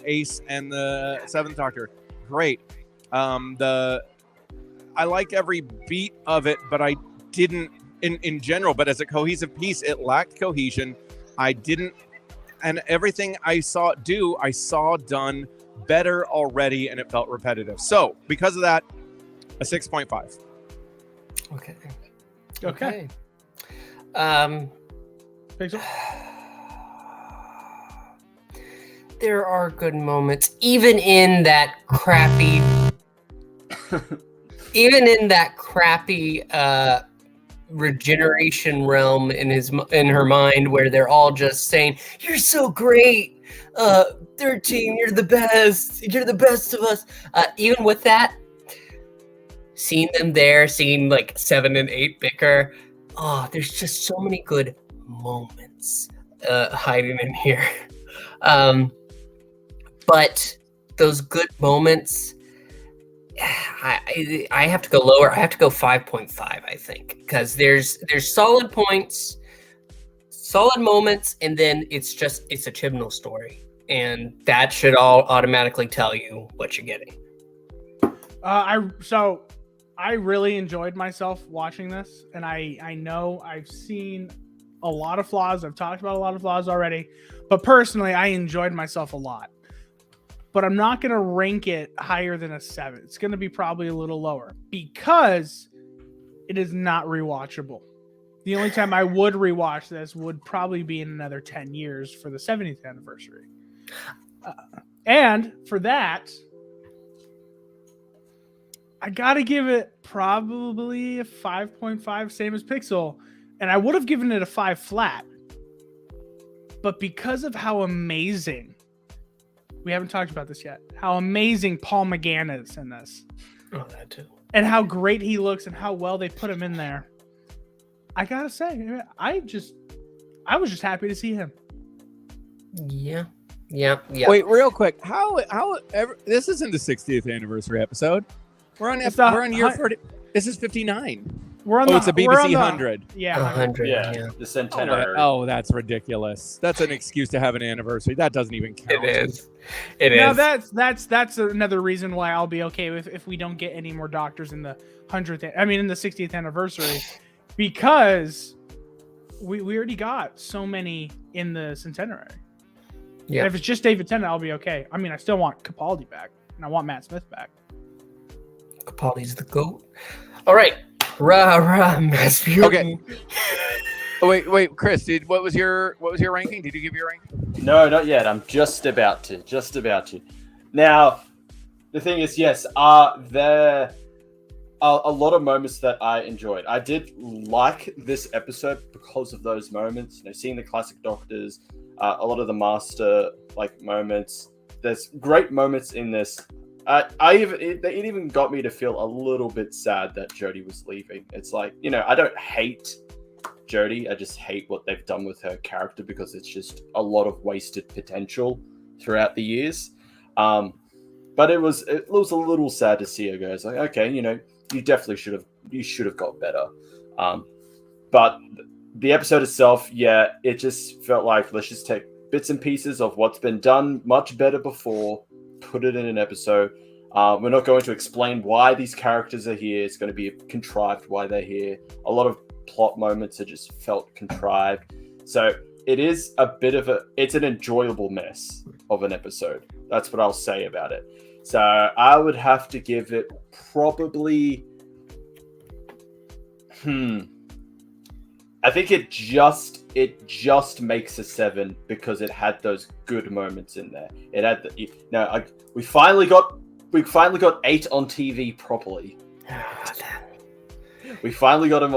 Ace and the Seventh Doctor, great. I liked every beat of it, but I didn't in general. But as a cohesive piece, it lacked cohesion. And everything I saw it do, I saw done better already, and it felt repetitive. So because of that, a 6.5. Okay. Pixel? There are good moments, even in that crappy regeneration realm in her mind, where they're all just saying, "You're so great, 13, you're the best of us." Even with that, seeing them there, seeing like 7 and 8 bicker, there's just so many good moments hiding in here. But those good moments, I have to go lower. I have to go 5.5, I think, because there's solid points, solid moments, and then it's a Chibnall story, and that should all automatically tell you what you're getting. I really enjoyed myself watching this, and I know I've seen a lot of flaws. I've talked about a lot of flaws already, but personally, I enjoyed myself a lot. But I'm not going to rank it higher than a 7. It's going to be probably a little lower because it is not rewatchable. The only time I would rewatch this would probably be in another 10 years for the 70th anniversary. And for that, I got to give it probably a 5.5, same as Pixel. And I would have given it a 5 flat. But because of how amazing, we haven't talked about this yet, how amazing Paul McGann is in this. Oh, that too. And how great he looks and how well they put him in there. I gotta say, I was just happy to see him. Yeah. Wait, real quick. This isn't the 60th anniversary episode. We're on year 40. This is 59. It's a BBC 100. Yeah, 100. Yeah, the centenary. Oh, that's ridiculous. That's an excuse to have an anniversary. That doesn't even count. It is. Now that's another reason why I'll be okay with if we don't get any more Doctors in the 60th anniversary, because we already got so many in the centenary. Yeah. And if it's just David Tennant, I'll be okay. I mean, I still want Capaldi back, and I want Matt Smith back. Capaldi's the GOAT. All right. Rah, Mass Okay. Oh, wait, Chris. What was your ranking? Did you give your ranking? No, not yet. I'm just about to. Now, the thing is, yes, there are a lot of moments that I enjoyed. I did like this episode because of those moments. You know, seeing the classic Doctors, a lot of the Master moments. There's great moments in this. It even got me to feel a little bit sad that Jodie was leaving. It's like, I don't hate Jodie. I just hate what they've done with her character because it's just a lot of wasted potential throughout the years. But it was a little sad to see her go. It's like, okay, you definitely should have got better. But the episode itself, yeah, it just felt like let's just take bits and pieces of what's been done much better before, put it in an episode. We're not going to explain why these characters are here. It's going to be contrived why they're here. A lot of plot moments are just felt contrived. So it is it's an enjoyable mess of an episode. That's what I'll say about it. So I would have to give it probably, I think it just makes a 7 because it had those good moments in there. It had we finally got 8 on TV properly. We finally got him.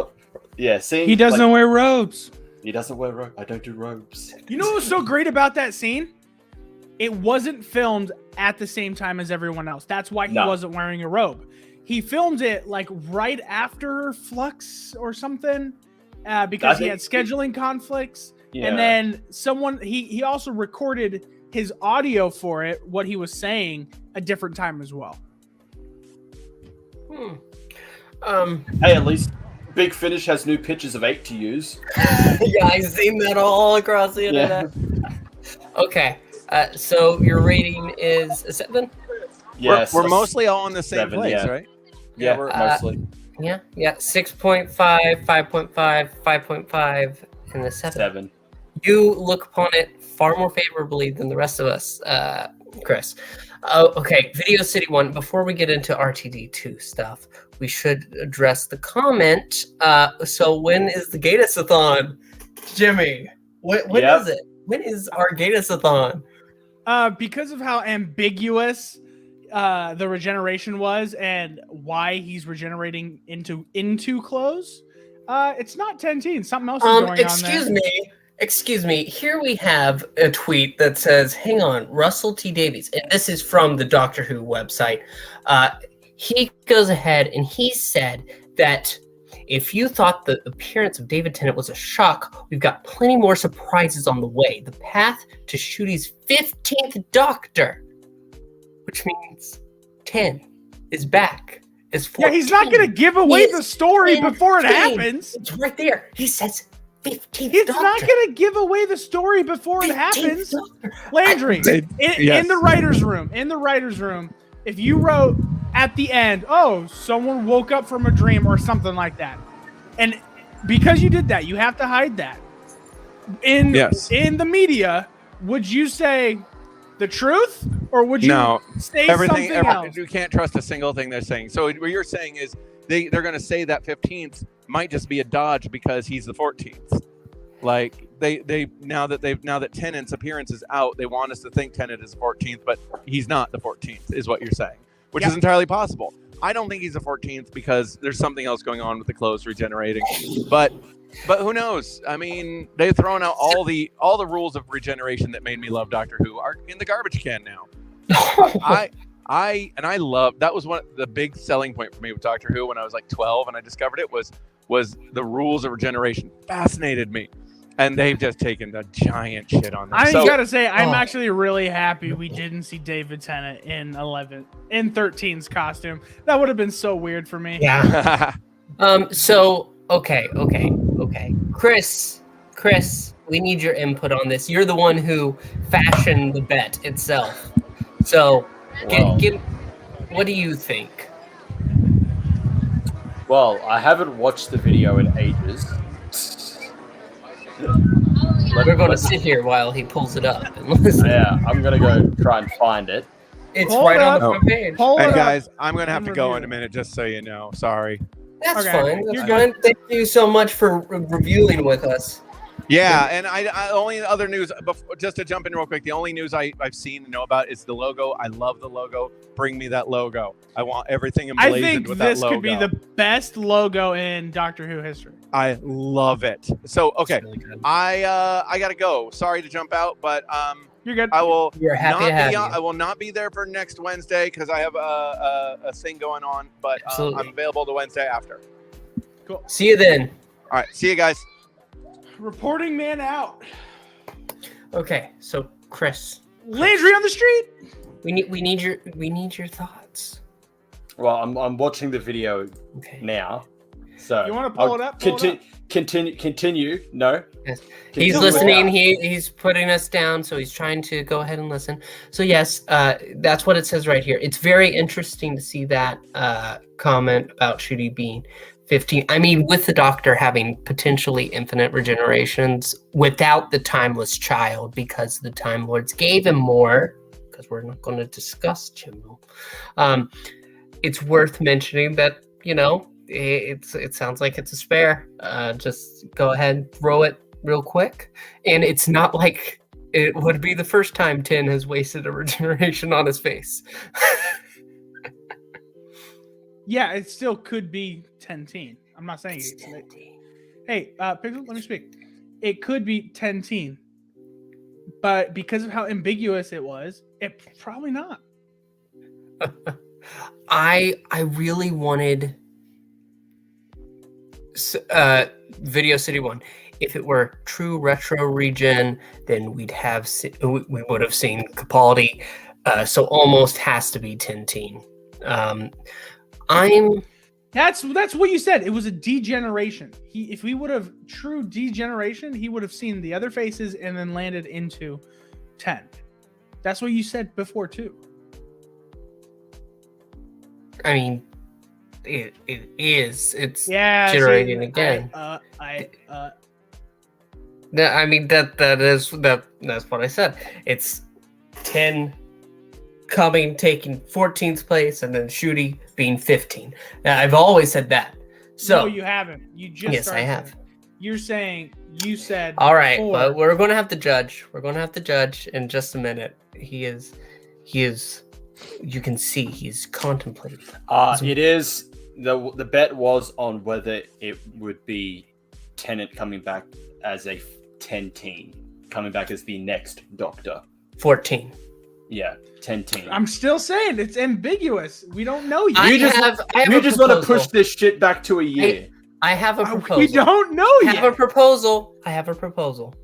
Yeah, see, He doesn't wear robes. He doesn't wear robes. I don't do robes. You know what was so great about that scene? It wasn't filmed at the same time as everyone else. That's why he wasn't wearing a robe. He filmed it right after Flux or something because he had scheduling conflicts. Yeah. And then he also recorded his audio for it, what he was saying, a different time as well. Hey, at least Big Finish has new pictures of 8 to use. Yeah, I've seen that all across the internet. Yeah. Okay. So your rating is a 7? Yes. We're mostly all in the same 7, place, right? Yeah, we're mostly. Yeah. 6.5, 5.5, 5.5, and the 7. You look upon it far more favorably than the rest of us, Chris. Okay, Video City 1. Before we get into RTD2 stuff, we should address the comment. So when is the Gatasathon, Jimmy? When is it? When is our Gatasathon? Because of how ambiguous the regeneration was and why he's regenerating into clothes, it's not 10-teen. Something else is going on there. Excuse me. Here we have a tweet that says, hang on, Russell T. Davies, and this is from the Doctor Who website. He goes ahead and he said that if you thought the appearance of David Tennant was a shock, we've got plenty more surprises on the way. The path to Ncuti's 15th Doctor, which means 10 is back. Is 14. Yeah, he's not going to give away the story before it happens. It's right there. He says 15th It's Doctor. not going to give away the story before it happens. Landry, in the writer's room, if you wrote at the end, oh, someone woke up from a dream or something like that, and because you did that, you have to hide that. In the media, would you say the truth or would you say something else? You can't trust a single thing they're saying. So what you're saying is they're going to say that 15th might just be a dodge because he's the 14th. Like now that Tennant's appearance is out, they want us to think Tennant is the 14th, but he's not the 14th, is what you're saying, which is entirely possible. I don't think he's the 14th because there's something else going on with the clothes regenerating. But who knows? I mean, they've thrown out all the rules of regeneration that made me love Doctor Who are in the garbage can now. I love that was one of the big selling point for me with Doctor Who when I was like 12 and I discovered it was the rules of regeneration fascinated me. And they've just taken the giant shit on them. I gotta say, I'm actually really happy we didn't see David Tennant in 13's costume. That would have been so weird for me. Yeah. So okay. Chris, we need your input on this. You're the one who fashioned the bet itself. So, what do you think? Well, I haven't watched the video in ages. We're going to sit here while he pulls it up and listen. Yeah, I'm gonna go try and find it. It's Hold right on up. the front page. Pull And it up. guys, I'm gonna have to and go review in a it. minute, just so you know. Sorry. That's Okay, fine. you're That's good. fine. Thank you so much for reviewing with us. Yeah, and I only other news, just to jump in real quick, the only news I've seen and know about is the logo. I love the logo. Bring me that logo. I want everything I emblazoned think with that this logo. could be the best logo in Doctor Who history. I love it. So, okay, It's really good. I gotta go. Sorry to jump out, but You're good. I will We're happy to have you. I will not be there for next Wednesday because I have a thing going on, but Absolutely. I'm available the Wednesday after. Cool. See you then. All right, see you guys. Reporting man out. Okay, so Chris, Landry on the street. we need your thoughts. Well, I'm watching the video Okay. now. So You wanna pull it up? Pull it up. Continue. No. Yes. Continue He's with listening. that. He's putting us down, so he's trying to go ahead and listen. So yes, that's what it says right here. It's very interesting to see that comment about Ncuti being 15. I mean, with the Doctor having potentially infinite regenerations without the timeless child, because the Time Lords gave him more. Because we're not going to discuss Chibnall. It's worth mentioning that it sounds like it's a spare. Just go ahead, throw it real quick, and it's not like it would be the first time Tin has wasted a regeneration on his face. Yeah, it still could be 10-teen. I'm not saying It's it. 10-teen. Hey, Pixel, let me speak. It could be 10-teen, but because of how ambiguous it was, it probably not. I really wanted Video City 1. If it were true retro regen, then we would have seen Capaldi. So almost has to be 10-teen. That's what you said. It was a degeneration. If we would have true degeneration, he would have seen the other faces and then landed into 10. That's what you said before too. I mean, it is. It's Yeah, generating again. I mean that's what I said. It's 10 coming, taking 14th place, and then Ncuti being 15. Now, I've always said that. So no, you haven't. You just yes, I started have. saying it. You're saying you said All right, 4. but we're going to have to judge. We're going to have to judge in just a minute. He is. You can see he's contemplating. It is the bet was on whether it would be Tennant coming back as a 10-teen, coming back as the next Doctor. 14. Yeah, 10-teen. I'm still saying it's ambiguous. We don't know yet. I You just want to push this shit back to a year. I have a proposal. We don't know I yet. have a proposal. I have a proposal.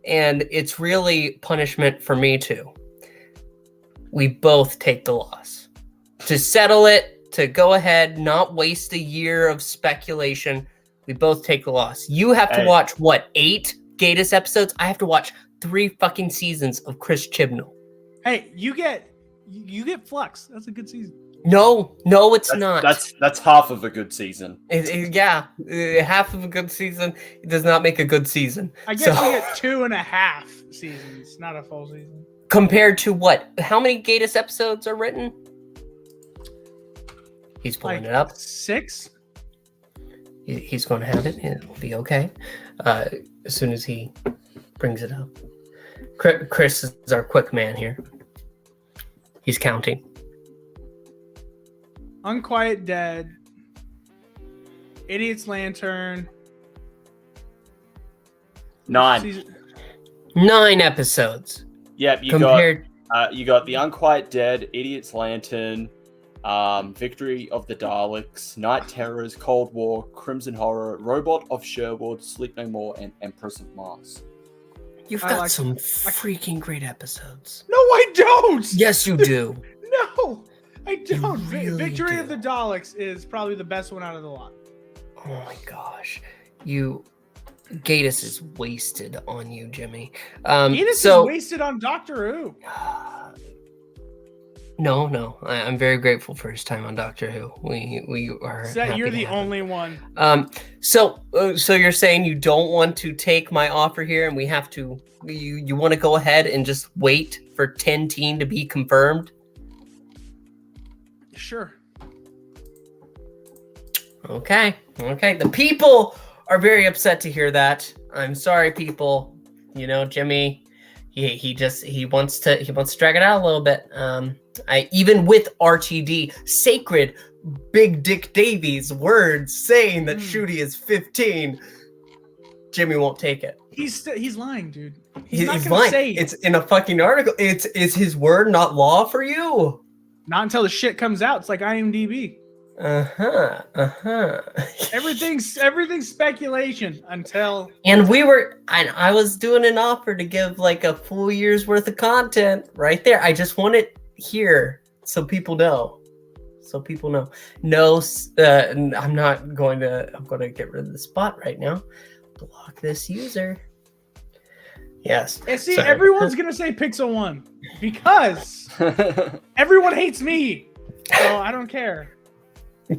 And it's really punishment for me too. We both take the loss. To settle it, to go ahead, not waste a year of speculation, we both take the loss. You have to watch, 8 Gatiss episodes? I have to watch 3 fucking seasons of Chris Chibnall. Hey, you get Flux. That's a good season. No, it's not. That's half of a good season. Half of a good season does not make a good season. I guess So- we get 2.5 seasons, not a full season. Compared to what? How many Gatiss episodes are written? He's pulling it up. 6? He's going to have it. It'll be okay. As soon as he brings it up. Chris is our quick man here. He's counting. Unquiet Dead. Idiot's Lantern. 9. Season... 9 episodes. Yep, you got The Unquiet Dead, Idiot's Lantern, Victory of the Daleks, Night Terrors, Cold War, Crimson Horror, Robot of Sherwood, Sleep No More, and Empress of Mars. You've got some freaking great episodes. No, I don't. Yes, you do. No, I don't. really Victory do. of the Daleks is probably the best one out of the lot. Oh my gosh. Gatiss is wasted on you, Jimmy. Gatiss is wasted on Doctor Who. No. I'm very grateful for his time on Doctor Who. We are. Set, happy you're to the have him. only one. So you're saying you don't want to take my offer here, and we have to. You want to go ahead and just wait for 10 to be confirmed? Sure. Okay. The people are very upset to hear that. I'm sorry, people. Jimmy, he wants to drag it out a little bit. I even with RTD, sacred Big Dick Davies words saying that Ncuti is 15, Jimmy won't take it. He's lying, dude. He's not gonna lying. say It's in a fucking article. Is his word not law for you? not until the shit comes out. It's like IMDb. Everything's speculation until. And I was doing an offer to give like a full year's worth of content right there. I just want it here so people know. No, I'm not going to. I'm going to get rid of the spot right now. Block this user. Yes. And see, Sorry. everyone's gonna say Pixel 1 because everyone hates me. So I don't care.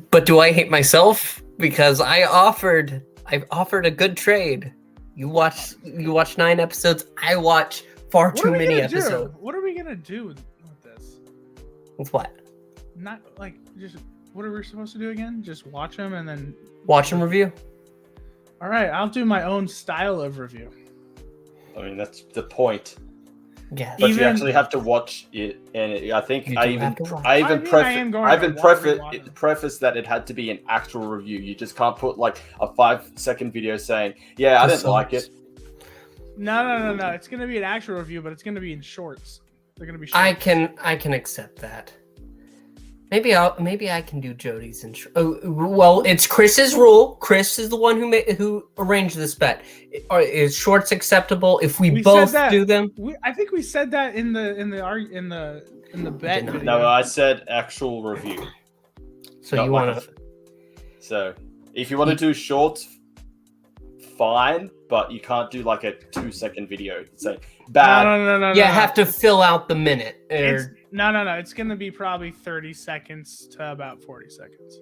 But do I hate myself? Because I offered a good trade. You watch 9 episodes. I watch far too many episodes. What are we gonna do with this? With what? Not like just what are we supposed to do again? Just watch them and then Watch and review. All right, I'll do my own style of review. I mean, that's the point. Yeah. But you actually have to watch it, and I think You I do even have to watch. prefaced that it had to be an actual review. You just can't put like a 5-second video saying, "Yeah, I didn't like it." No. It's gonna be an actual review, but it's gonna be in shorts. They're gonna be shorts. I can accept that. Maybe I can do Jody's well, it's Chris's rule. Chris is the one who arranged this bet. Is shorts acceptable if we both do them? I think we said that in the bet video. No, I said actual review. So Not you like want to? So if you want to do shorts, fine, but you can't do like a 2-second video saying bad. No. You have to fill out the minute. No. It's gonna be probably 30 seconds to about 40 seconds.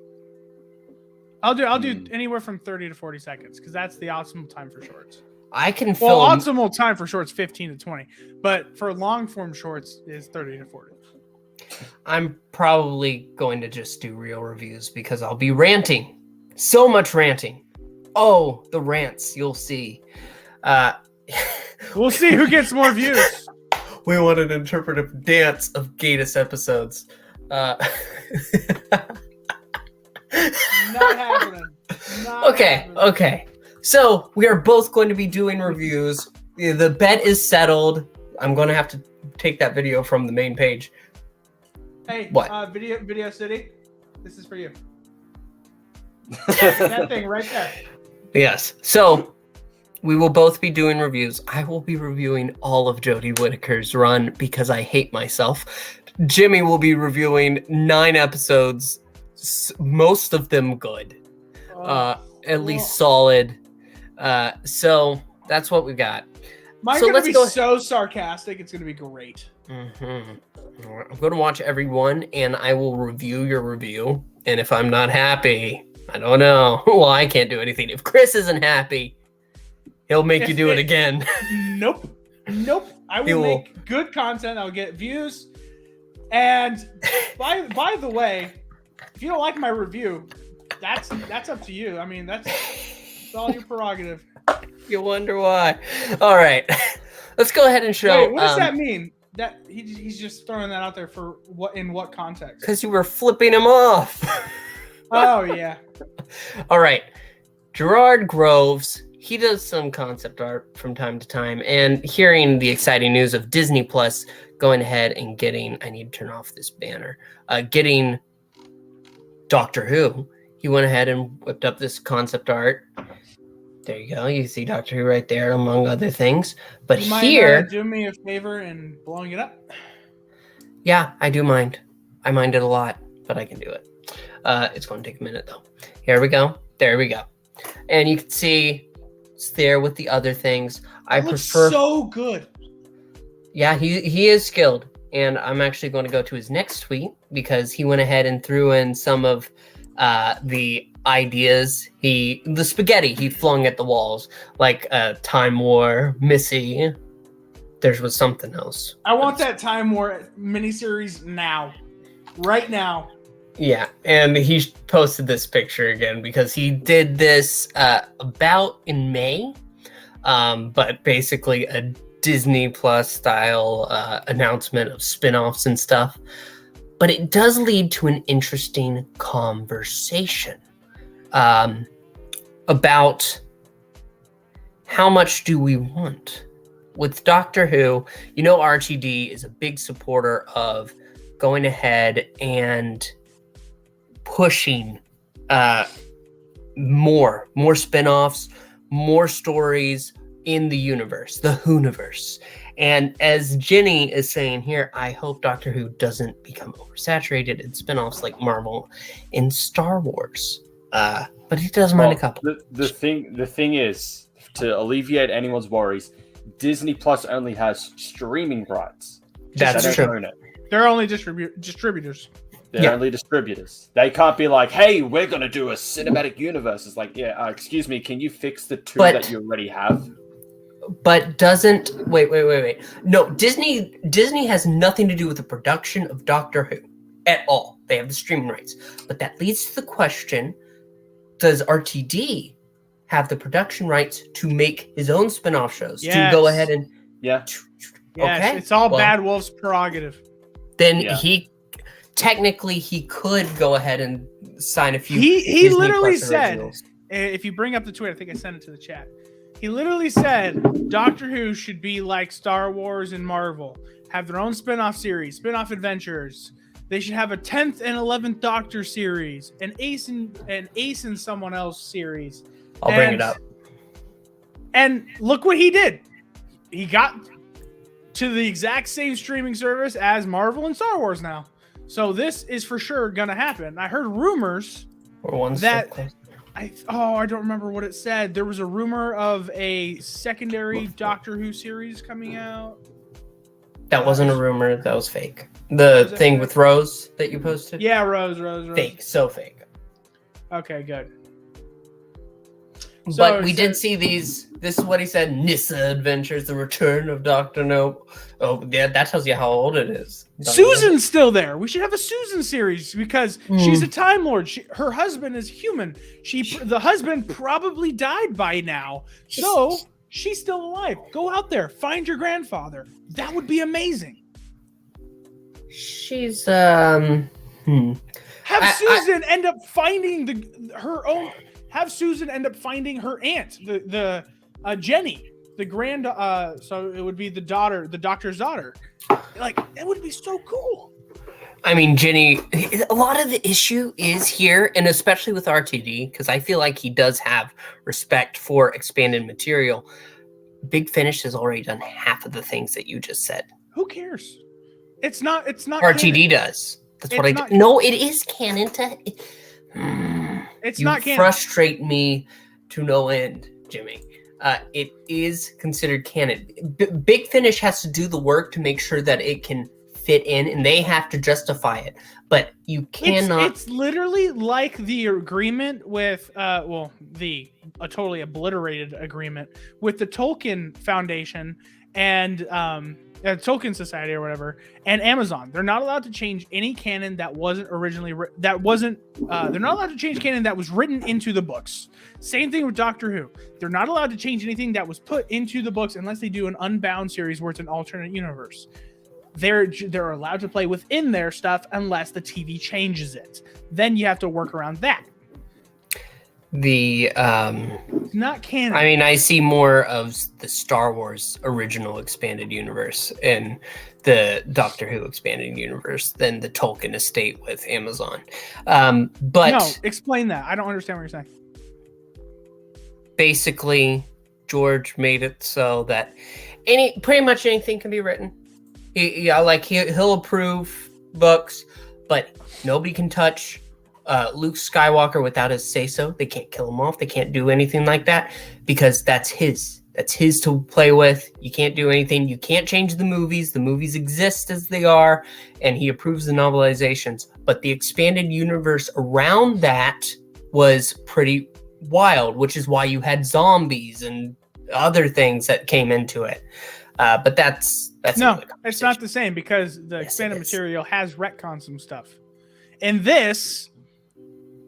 I'll do anywhere from 30 to 40 seconds because that's the optimal time for shorts. I can fill. Well, optimal time for shorts 15 to 20, but for long form shorts is 30 to 40. I'm probably going to just do real reviews because I'll be ranting. So much ranting. Oh, the rants, you'll see. We'll see who gets more views. We want an interpretive dance of Gatus episodes. Not happening. Okay. So we are both going to be doing reviews. The bet is settled. I'm going to have to take that video from the main page. Hey, what? Video City, this is for you. That thing right there. Yes. So we will both be doing reviews. I will be reviewing all of Jodie Whittaker's run because I hate myself. Jimmy will be reviewing 9 episodes, most of them good, at least solid. So that's what we got. Mine's So gonna let's be go- so sarcastic. It's gonna be great. I'm going to watch every one, and I will review your review. And if I'm not happy, I don't know. Well, I can't do anything. If Chris isn't happy, he'll make you do it again. Nope. I will make good content. I'll get views. And by the way, if you don't like my review, that's up to you. I mean, that's all your prerogative. You wonder why. All right. Let's go ahead and show. Wait, what does that mean? That he's just throwing that out there for in what context? Because you were flipping him off. Oh, yeah. All right. Gerard Groves, he does some concept art from time to time. And hearing the exciting news of Disney Plus going ahead and getting, I need to turn off this banner, getting Doctor Who, he went ahead and whipped up this concept art. There you go. You see Doctor Who right there, among other things. But You might, here... do me a favor in blowing it up? Yeah, I do mind. I mind it a lot, but I can do it. It's going to take a minute, though. Here we go. There we go. And you can see it's there with the other things. I prefer... so good. Yeah, he is skilled. and I'm actually going to go to his next tweet because he went ahead and threw in some of the ideas the spaghetti he flung at the walls, like Time War, Missy. There was something else. I want that Time War miniseries now. Right now. Yeah, and he posted this picture again because he did this about in May, but basically a Disney Plus style announcement of spin-offs and stuff. But it does lead to an interesting conversation about how much do we want? With Doctor Who, you know, RTD is a big supporter of going ahead and pushing more spin-offs, more stories in the universe, the Whoniverse. And as Jenny is saying here, I hope Doctor Who doesn't become oversaturated in spin-offs like Marvel and Star Wars. But he does mind a couple. The thing is, to alleviate anyone's worries, Disney Plus only has streaming rights. That's They true. don't own it. They're only distributors. They're only distributors. They can't be like, hey, we're going to do a cinematic universe. It's like, yeah, excuse me, can you fix the two that you already have? But doesn't... Wait. No, Disney has nothing to do with the production of Doctor Who at all. They have the streaming rights. But that leads to the question, does RTD have the production rights to make his own spin-off shows? Yes. To go ahead and... Yeah. Yes, Okay, it's all well, Bad Wolf's prerogative. Then Yeah. he could go ahead and sign a few... He Disney literally Plus said, originals. if you bring up the tweet, I think I sent it to the chat. He literally said Doctor Who should be like Star Wars and Marvel, have their own spin-off series, spin-off adventures. They should have a 10th and 11th Doctor series, an Ace and someone else series. I'll bring it up. And look what he did. He got to the exact same streaming service as Marvel and Star Wars now. So this is for sure going to happen. I heard rumors Or one that- step closer. I don't remember what it said. There was a rumor of a secondary Doctor Who series coming out. That wasn't a rumor. That was fake. The Was it thing fake? with Rose that you posted? Yeah, Rose. Fake. So fake. Okay, good. But we so- did see these. This is what he said. Nissa Adventures, the return of Dr. Nope. Oh, yeah, that tells you how old it is. Susan's still there. We should have a Susan series because she's a Time Lord. Her husband is human. The husband probably died by now, so she's still alive. Go out there, find your grandfather. That would be amazing. She's Have Susan end up finding her own. Have Susan end up finding her aunt, the Jenny, the grand. So it would be the doctor's daughter. Like, that would be so cool. I mean, Jenny, a lot of the issue is here, and especially with RTD, because I feel like he does have respect for expanded material. Big Finish has already done half of the things that you just said. Who cares? It's not. RTD does. That's what I It's do. No, it is canon. It's You not canon. frustrate me to no end, Jimmy. It is considered canon. Big Finish has to do the work to make sure that it can fit in, and they have to justify it. But you cannot. It's literally like the agreement with, the totally obliterated agreement with the Tolkien Foundation and Tolkien Society or whatever, and Amazon. They're not allowed to change any canon that wasn't originally they're not allowed to change canon that was written into the books. Same thing with Doctor Who. They're not allowed to change anything that was put into the books unless they do an Unbound series where it's an alternate universe. They're allowed to play within their stuff unless the TV changes it. Then you have to work around that. It's not canon. I mean, I see more of the Star Wars original expanded universe in the Doctor Who expanded universe than the Tolkien estate with Amazon. But no, explain that. I don't understand what you're saying. basically, George made it so that pretty much anything can be written. He'll approve books, but nobody can touch Luke Skywalker without his say-so. They can't kill him off. They can't do anything like that because that's his That's his to play with. You can't do anything. You can't change the movies. The movies exist as they are, and he approves the novelizations. But the expanded universe around that was pretty wild, which is why you had zombies and other things that came into it. But that's No, it's not the same because the expanded material has retconned some stuff. In this,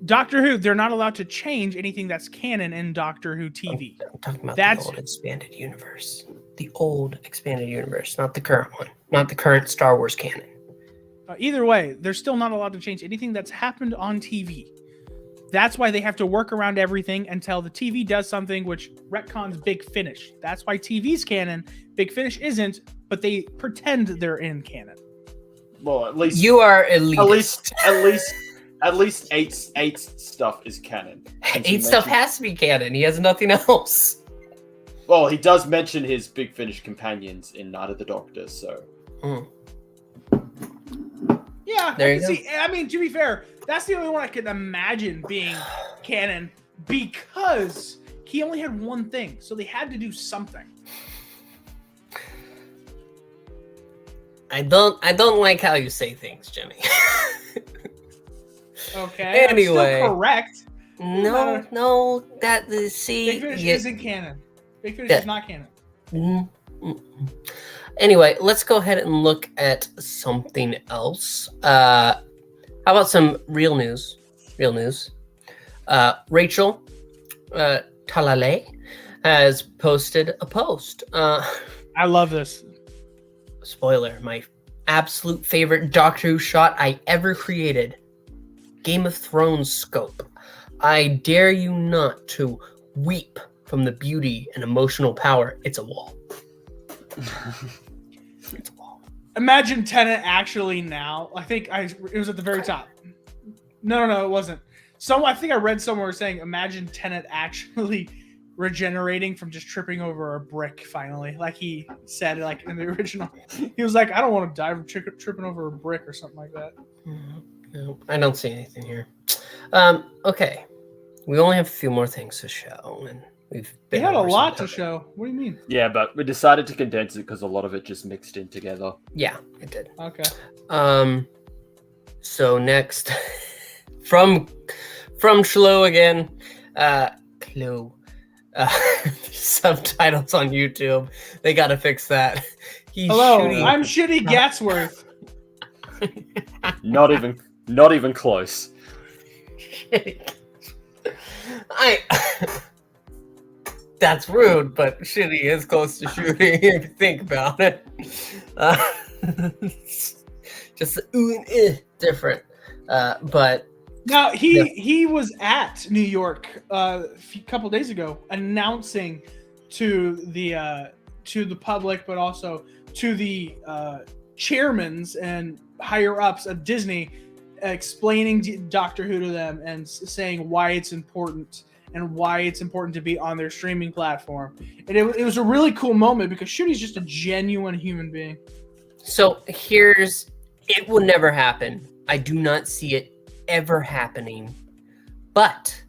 Doctor Who, they're not allowed to change anything that's canon in Doctor Who TV. I'm talking about the old expanded universe. The old expanded universe, not the current one. Not the current Star Wars canon. Either way, they're still not allowed to change anything that's happened on TV. That's why they have to work around everything until the TV does something which retcons Big Finish. That's why TV's canon, Big Finish isn't, but they pretend they're in canon. Well, at least you are elitist. At least eight stuff is canon. 8 stuff has to be canon. He has nothing else. Well, he does mention his Big Finish companions in Night of the Doctor, so. Yeah, there you go. See, I mean, to be fair, that's the only one I can imagine being canon because he only had one thing, so they had to do something. I don't like how you say things, Jimmy. Okay. Anyway, I'm still correct. No, that see. Big Finish isn't canon. Big Finish is not canon. Anyway, let's go ahead and look at something else. How about some real news? Rachel Talalay has posted a post. I love this. Spoiler, my absolute favorite Doctor Who shot I ever created. Game of Thrones scope. I dare you not to weep from the beauty and emotional power. It's a wall. It's a wall. Imagine Tennant actually now. It was at the very top. No, it wasn't. I think I read somewhere saying, imagine Tennant actually regenerating from just tripping over a brick finally. Like he said, like in the original. He was like, I don't want to die from tripping over a brick or something like that. No, I don't see anything here. Okay. We only have a few more things to show, and we had a lot to show. What do you mean? Yeah, but we decided to condense it because a lot of it just mixed in together. Yeah, it did. Okay. So next, from Shlo again, Chloe. Subtitles on YouTube. They gotta fix that. Hello, I'm Shitty Gatsworth. Not even close. That's rude, but Shitty is close to shooting if you think about it. Just different. But now he was at New York a couple days ago announcing to the public, but also to the chairmans and higher ups of Disney, explaining Doctor Who to them and saying why it's important and why it's important to be on their streaming platform. And it was a really cool moment because Shooty's just a genuine human being. So it will never happen. I do not see it ever happening. But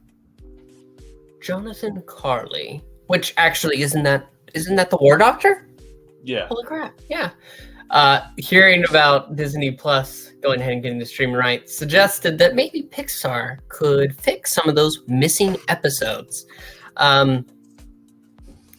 Jonathan Carley, which actually isn't that the War Doctor? Yeah. Holy crap. Yeah. Hearing about Disney Plus going ahead and getting the streaming rights suggested that maybe Pixar could fix some of those missing episodes.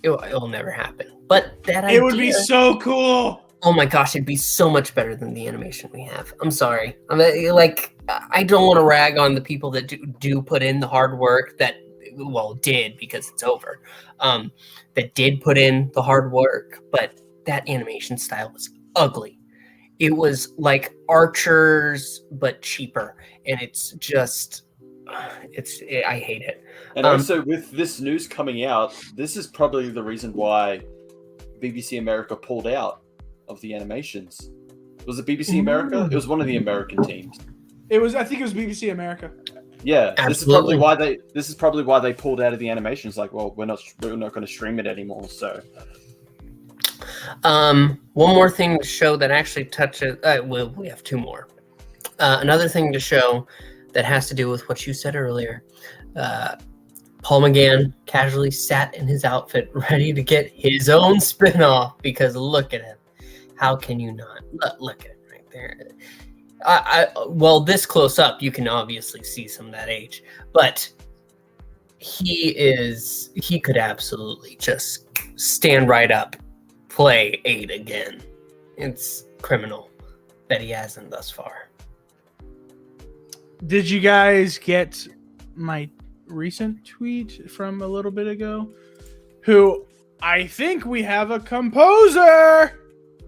It'll never happen. But that idea, it would be so cool. Oh my gosh, it'd be so much better than the animation we have. I'm sorry. I don't want to rag on the people that do put in the hard work did because it's over. That did put in the hard work, but that animation style was ugly. It was like Archers, but cheaper. And it's just, I hate it. And also with this news coming out, this is probably the reason why BBC America pulled out of the animations. Was it BBC America? It was one of the American teams. I think it was BBC America. Absolutely. Yeah, this is probably why they pulled out of the animations. Like, well, we're not going to stream it anymore. So, one more thing to show that actually touches. We have 2 more. Another thing to show that has to do with what you said earlier. Paul McGann casually sat in his outfit, ready to get his own spin-off, because look at him. How can you not? Look at him right there. Well, this close up, you can obviously see some of that age, but he could absolutely just stand right up, play 8 again. It's criminal that he hasn't thus far. Did you guys get my recent tweet from a little bit ago? Who I think we have a composer.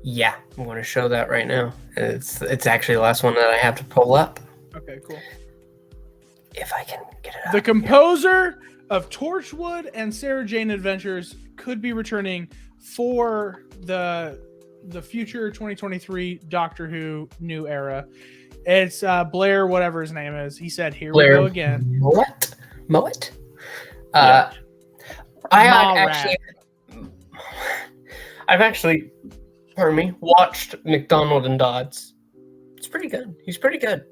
Yeah, I'm going to show that right now. It's actually the last one that I have to pull up. Okay, cool. If I can get it up. The composer of Torchwood and Sarah Jane Adventures could be returning for the future 2023 Doctor Who new era. It's Blair, whatever his name is. He said, "Here Blair, we go again." Moet? Yeah. I've actually, pardon me, watched McDonald and Dodds. It's pretty good. He's pretty good.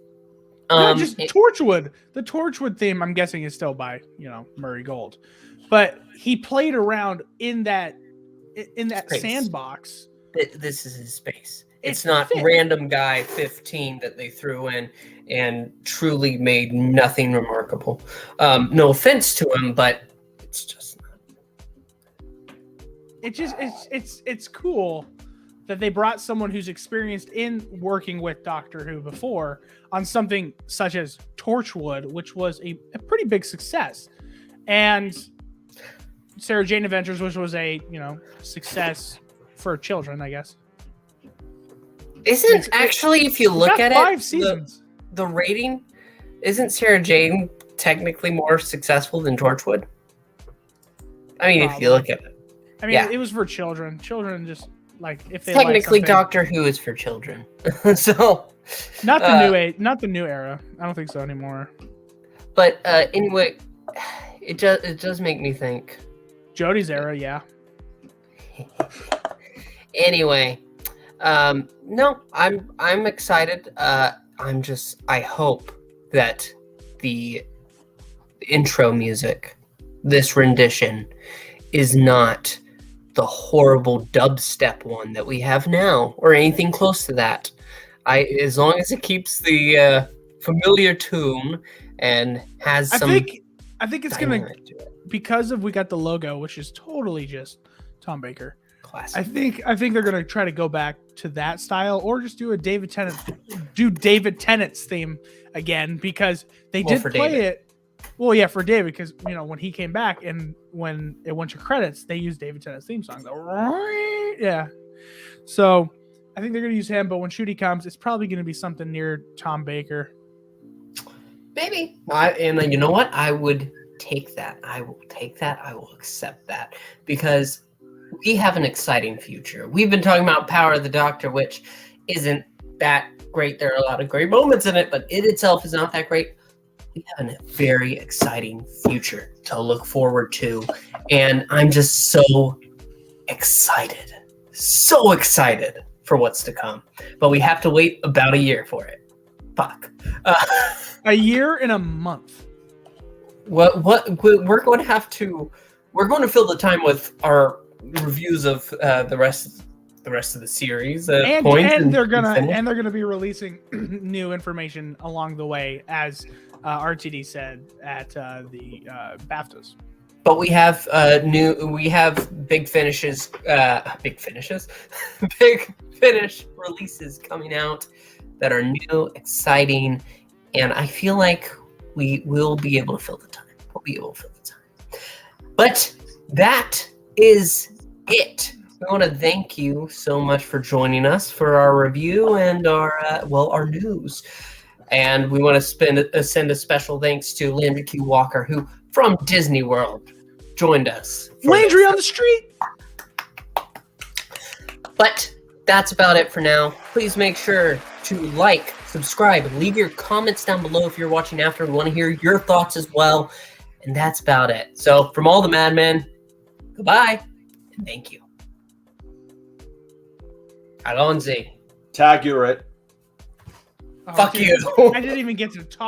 Torchwood. The Torchwood theme, I'm guessing, is still by Murray Gold, but he played around in that Space. sandbox. This is his space. It's not random guy 15 that they threw in and truly made nothing remarkable. No offense to him, but it's just not. It's cool that they brought someone who's experienced in working with Doctor Who before on something such as Torchwood, which was a pretty big success, and Sarah Jane Adventures, which was a success for children, I guess. Isn't actually, if you look at 5 it, seasons. The rating, isn't Sarah Jane technically more successful than Torchwood? I mean, if you look at it. I mean, It was for children. Children just if they technically like Doctor Who is for children. So not the new era. I don't think so anymore. But anyway, it does make me think. Jodie's era, yeah. Anyway, no, I'm excited. I hope that the intro music, this rendition, is not the horrible dubstep one that we have now, or anything close to that. As long as it keeps the familiar tune and has some. I think it's gonna, because we got the logo, which is totally just Tom Baker. Classic. I think they're gonna try to go back to that style, or just do David Tennant's theme again, because they did play David. it. Well, yeah, for David, because when he came back and when it went to credits, they used David Tennant's theme song. Yeah, so I think they're gonna use him, but when Ncuti comes, it's probably gonna be something near Tom Baker. Maybe. And you know what? I would take that. I will take that. I will accept that, because we have an exciting future. We've been talking about Power of the Doctor, which isn't that great. There are a lot of great moments in it, but it itself is not that great. We have a very exciting future to look forward to, and I'm just so excited for what's to come. But we have to wait about a year for it. Fuck. A year and a month. What we're going to fill the time with our reviews of the rest of the series. And they're gonna be releasing new information along the way, as RTD said at the BAFTAs. But we have big finish releases coming out that are new, exciting, and I feel like we will be able to fill the time. But that is it. We want to thank you so much for joining us for our review and our news. And we want to send a special thanks to Landry Q. Walker, who from Disney World joined us. Landry on the street. But that's about it for now. Please make sure to like, subscribe, and leave your comments down below if you're watching after. We want to hear your thoughts as well. And that's about it. So from all the madmen, goodbye and thank you. Alonzi. Tag, you're it. Fuck you. I didn't even get to talk.